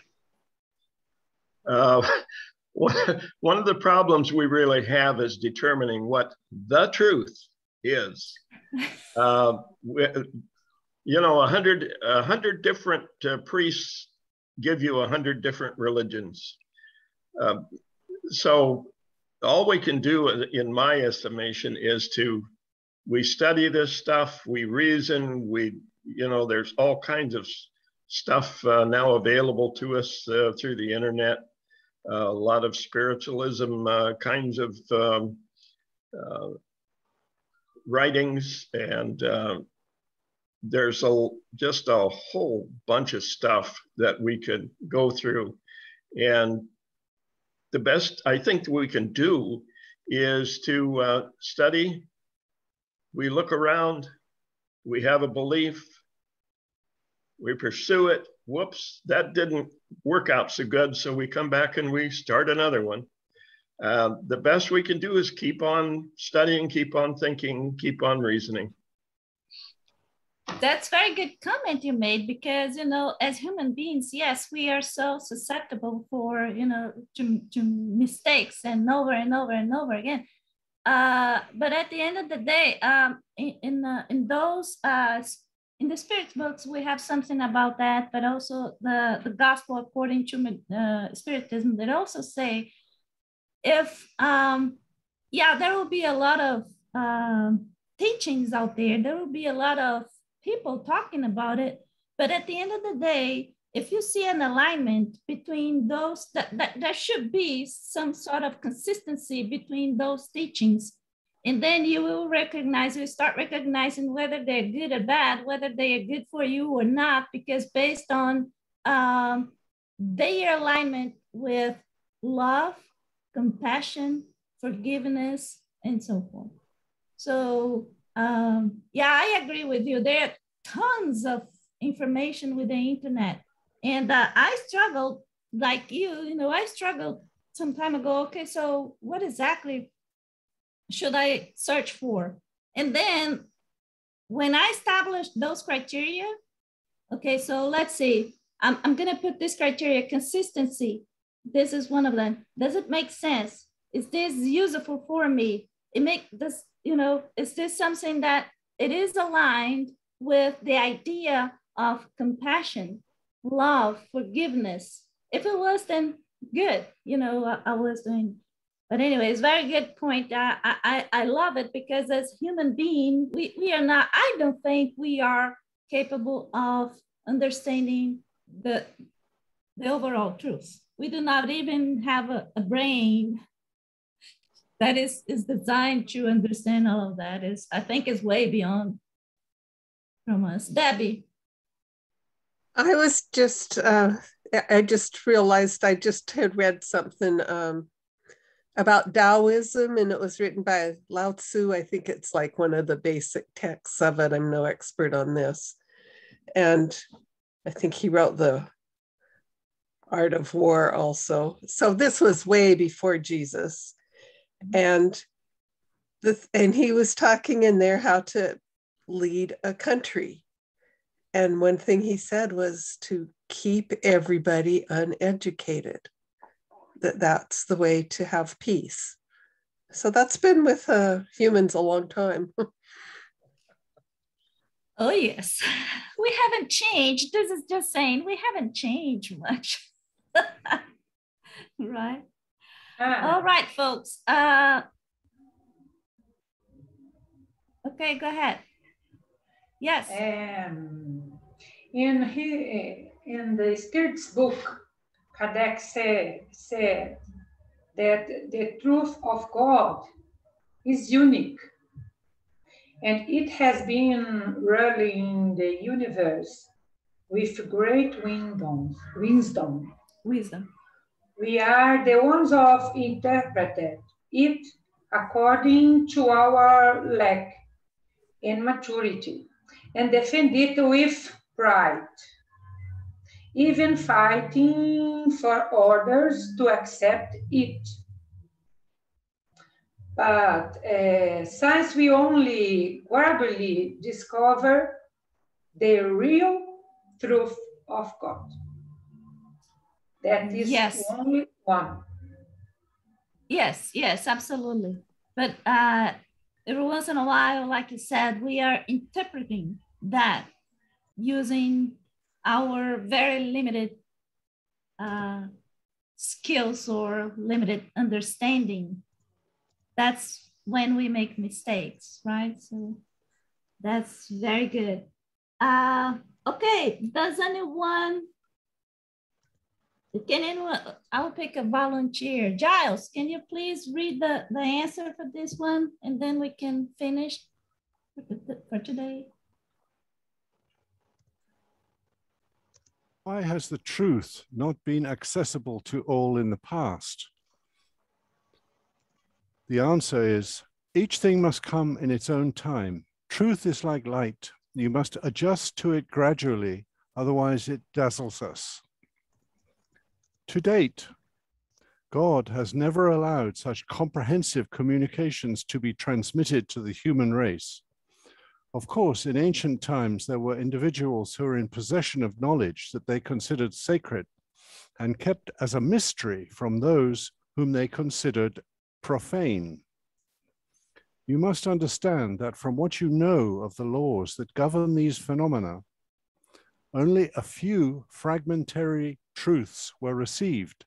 One of the problems we really have is determining what the truth is. You know, 100 different priests give you 100 different religions. So all we can do, in my estimation, is we study this stuff, we reason, you know, there's all kinds of stuff now available to us through the internet. A lot of spiritualism kinds of writings, and there's just a whole bunch of stuff that we could go through. And the best I think we can do is to study. We look around, we have a belief, we pursue it. Whoops, that didn't work out so good. So we come back and we start another one. The best we can do is keep on studying, keep on thinking, keep on reasoning. That's a very good comment you made, because, you know, as human beings, yes, we are so susceptible for, you know, to mistakes and over and over and over again. But at the end of the day, in the spirit books, we have something about that, but also the gospel according to Spiritism, that also say, if, yeah, there will be a lot of teachings out there, there will be a lot of people talking about it, but at the end of the day, if you see an alignment between those, that there should be some sort of consistency between those teachings, and then you will start recognizing whether they're good or bad, whether they are good for you or not, because based on their alignment with love, compassion, forgiveness, and so forth. So yeah, I agree with you. There are tons of information with the internet. And I struggled, like you know, I struggled some time ago. Okay, so what exactly should I search for? And then when I established those criteria, okay, so let's see, I'm gonna put this criteria: consistency. This is one of them. Does it make sense? Is this useful for me? You know, is this something that it is aligned with the idea of compassion, love, forgiveness? If it was, then good, you know, I was doing. But anyway, it's a very good point. I love it, because as human beings, we are not, I don't think we are capable of understanding the overall truth. We do not even have a brain that is designed to understand all of that. I think is way beyond from us. Debbie. I was just, I just realized I just had read something about Taoism, and it was written by Lao Tzu. I think it's like one of the basic texts of it. I'm no expert on this. And I think he wrote the Art of War also. So this was way before Jesus. And he was talking in there how to lead a country. And one thing he said was to keep everybody uneducated. That's the way to have peace. So that's been with humans a long time. Oh, yes. We haven't changed. This is just saying we haven't changed much. Right? All right, folks. Okay, go ahead. Yes. In the Spirit's book, Kardec said that the truth of God is unique, and it has been ruling the universe with great wisdom. We are the ones of interpreted it according to our lack and maturity, and defend it with pride, even fighting for others to accept it. But since we only gradually discover the real truth of God, that is yes. only one. Yes, yes, absolutely. But every once in a while, like you said, we are interpreting that using our very limited skills or limited understanding. That's when we make mistakes, right? So that's very good. Okay, does anyone, I'll pick a volunteer. Giles, can you please read the answer for this one? And then we can finish for today. Why has the truth not been accessible to all in the past? The answer is, each thing must come in its own time. Truth is like light. You must adjust to it gradually, otherwise it dazzles us. To date, God has never allowed such comprehensive communications to be transmitted to the human race. Of course, in ancient times, there were individuals who were in possession of knowledge that they considered sacred and kept as a mystery from those whom they considered profane. You must understand that from what you know of the laws that govern these phenomena, only a few fragmentary truths were received,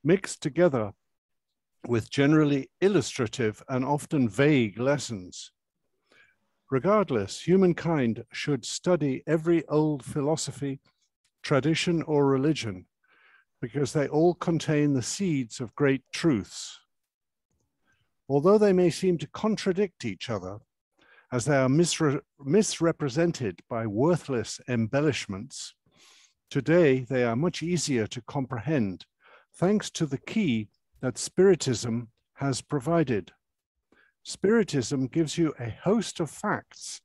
mixed together with generally illustrative and often vague lessons. Regardless, humankind should study every old philosophy, tradition, or religion, because they all contain the seeds of great truths. Although they may seem to contradict each other, as they are misrepresented by worthless embellishments, today they are much easier to comprehend, thanks to the key that Spiritism has provided. Spiritism gives you a host of facts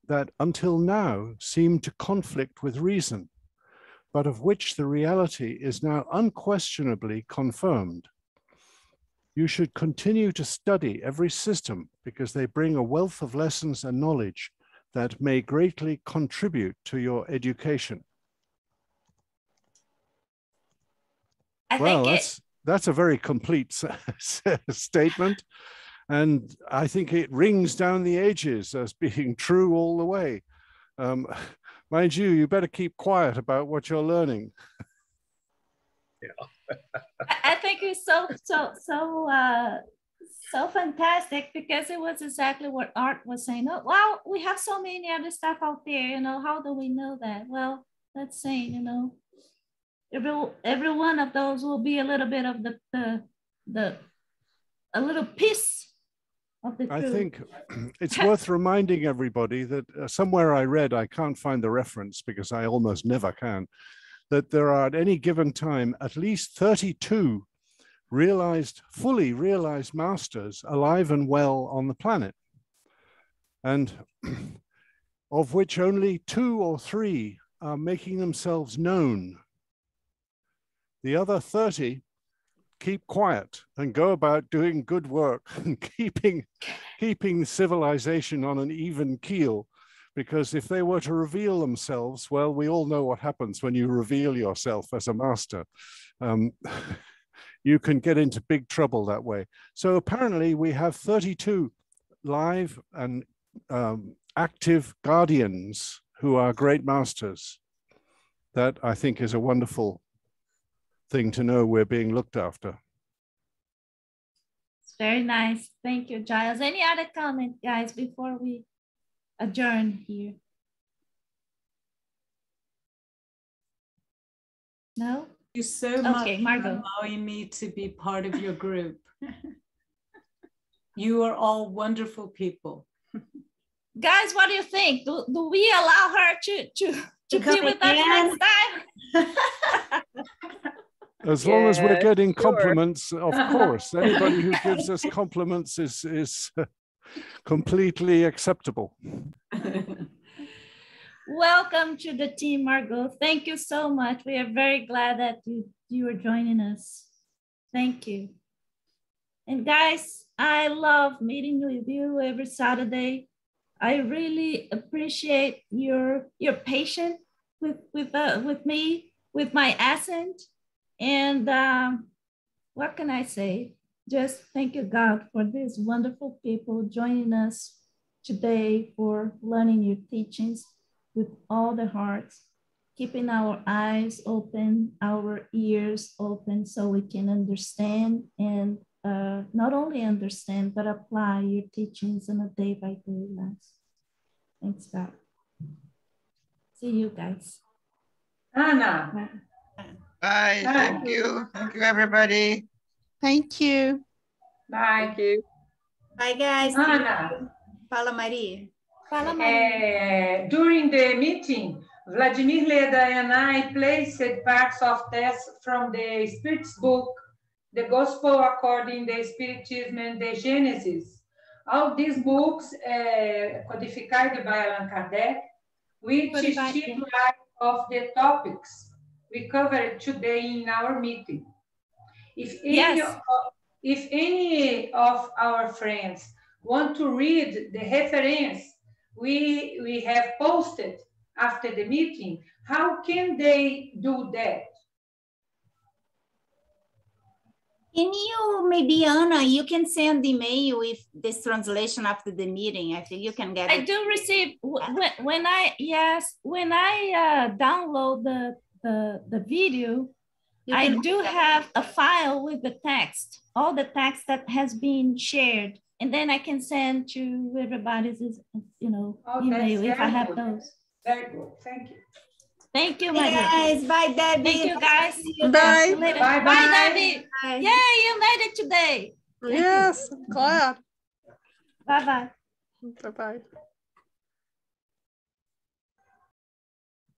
that until now seem to conflict with reason, but of which the reality is now unquestionably confirmed. You should continue to study every system because they bring a wealth of lessons and knowledge that may greatly contribute to your education. Well, that's a very complete statement. And I think it rings down the ages as being true all the way. Mind you, you better keep quiet about what you're learning. Yeah. I think it's so fantastic, because it was exactly what Art was saying. Oh, wow, we have so many other stuff out there, you know, how do we know that? Well, that's saying, you know, every one of those will be a little bit of a little piece of the truth. I think it's worth reminding everybody that somewhere I read, I can't find the reference because I almost never can, that there are at any given time at least 32 fully realized masters alive and well on the planet, and of which only 2 or 3 are making themselves known. The other 30 keep quiet and go about doing good work and keeping civilization on an even keel. Because if they were to reveal themselves, well, we all know what happens when you reveal yourself as a master. You can get into big trouble that way. So apparently we have 32 live and active guardians who are great masters. That, I think, is a wonderful thing to know we're being looked after. It's very nice. Thank you, Giles. Any other comment, guys, before we adjourn here? No? Thank you so much Margot, for allowing me to be part of your group. You are all wonderful people. Guys, what do you think? Do we allow her to be with us next time? As long as we're getting sure. compliments, of course. Anybody who gives us compliments is completely acceptable. Welcome to the team, Margot. Thank you so much. We are very glad that you are joining us. Thank you. And guys, I love meeting with you every Saturday. I really appreciate your patience with me, with my accent. And what can I say? Just thank you, God, for these wonderful people joining us today for learning your teachings with all the hearts, keeping our eyes open, our ears open so we can understand and not only understand, but apply your teachings on a day-by-day life. Thanks, God. See you guys. Anna. Bye. Thank you. Thank you, everybody. Thank you. Bye. Thank you. Bye, guys. Anna. Fala, Maria. Fala, Maria. During the meeting, Vladimir Leda and I placed parts of text from the Spirit's book, The Gospel According to Spiritism and the Genesis. All these books codified by Allan Kardec, which shed light of the topics we covered today in our meeting. If any of our friends want to read the reference we have posted after the meeting, how can they do that? Can you, maybe Anna, you can send the email with this translation after the meeting. I think you can get it. I do receive, when I download the video, I do have a file with the text, all the text that has been shared, and then I can send to everybody's, email if I have those. Very good, thank you. Thank you, Maria. Guys, bye, Debbie. Thank you, guys. Bye. Bye, Debbie. Bye. Yay, you made it today. Yes, glad. Bye-bye. Bye-bye.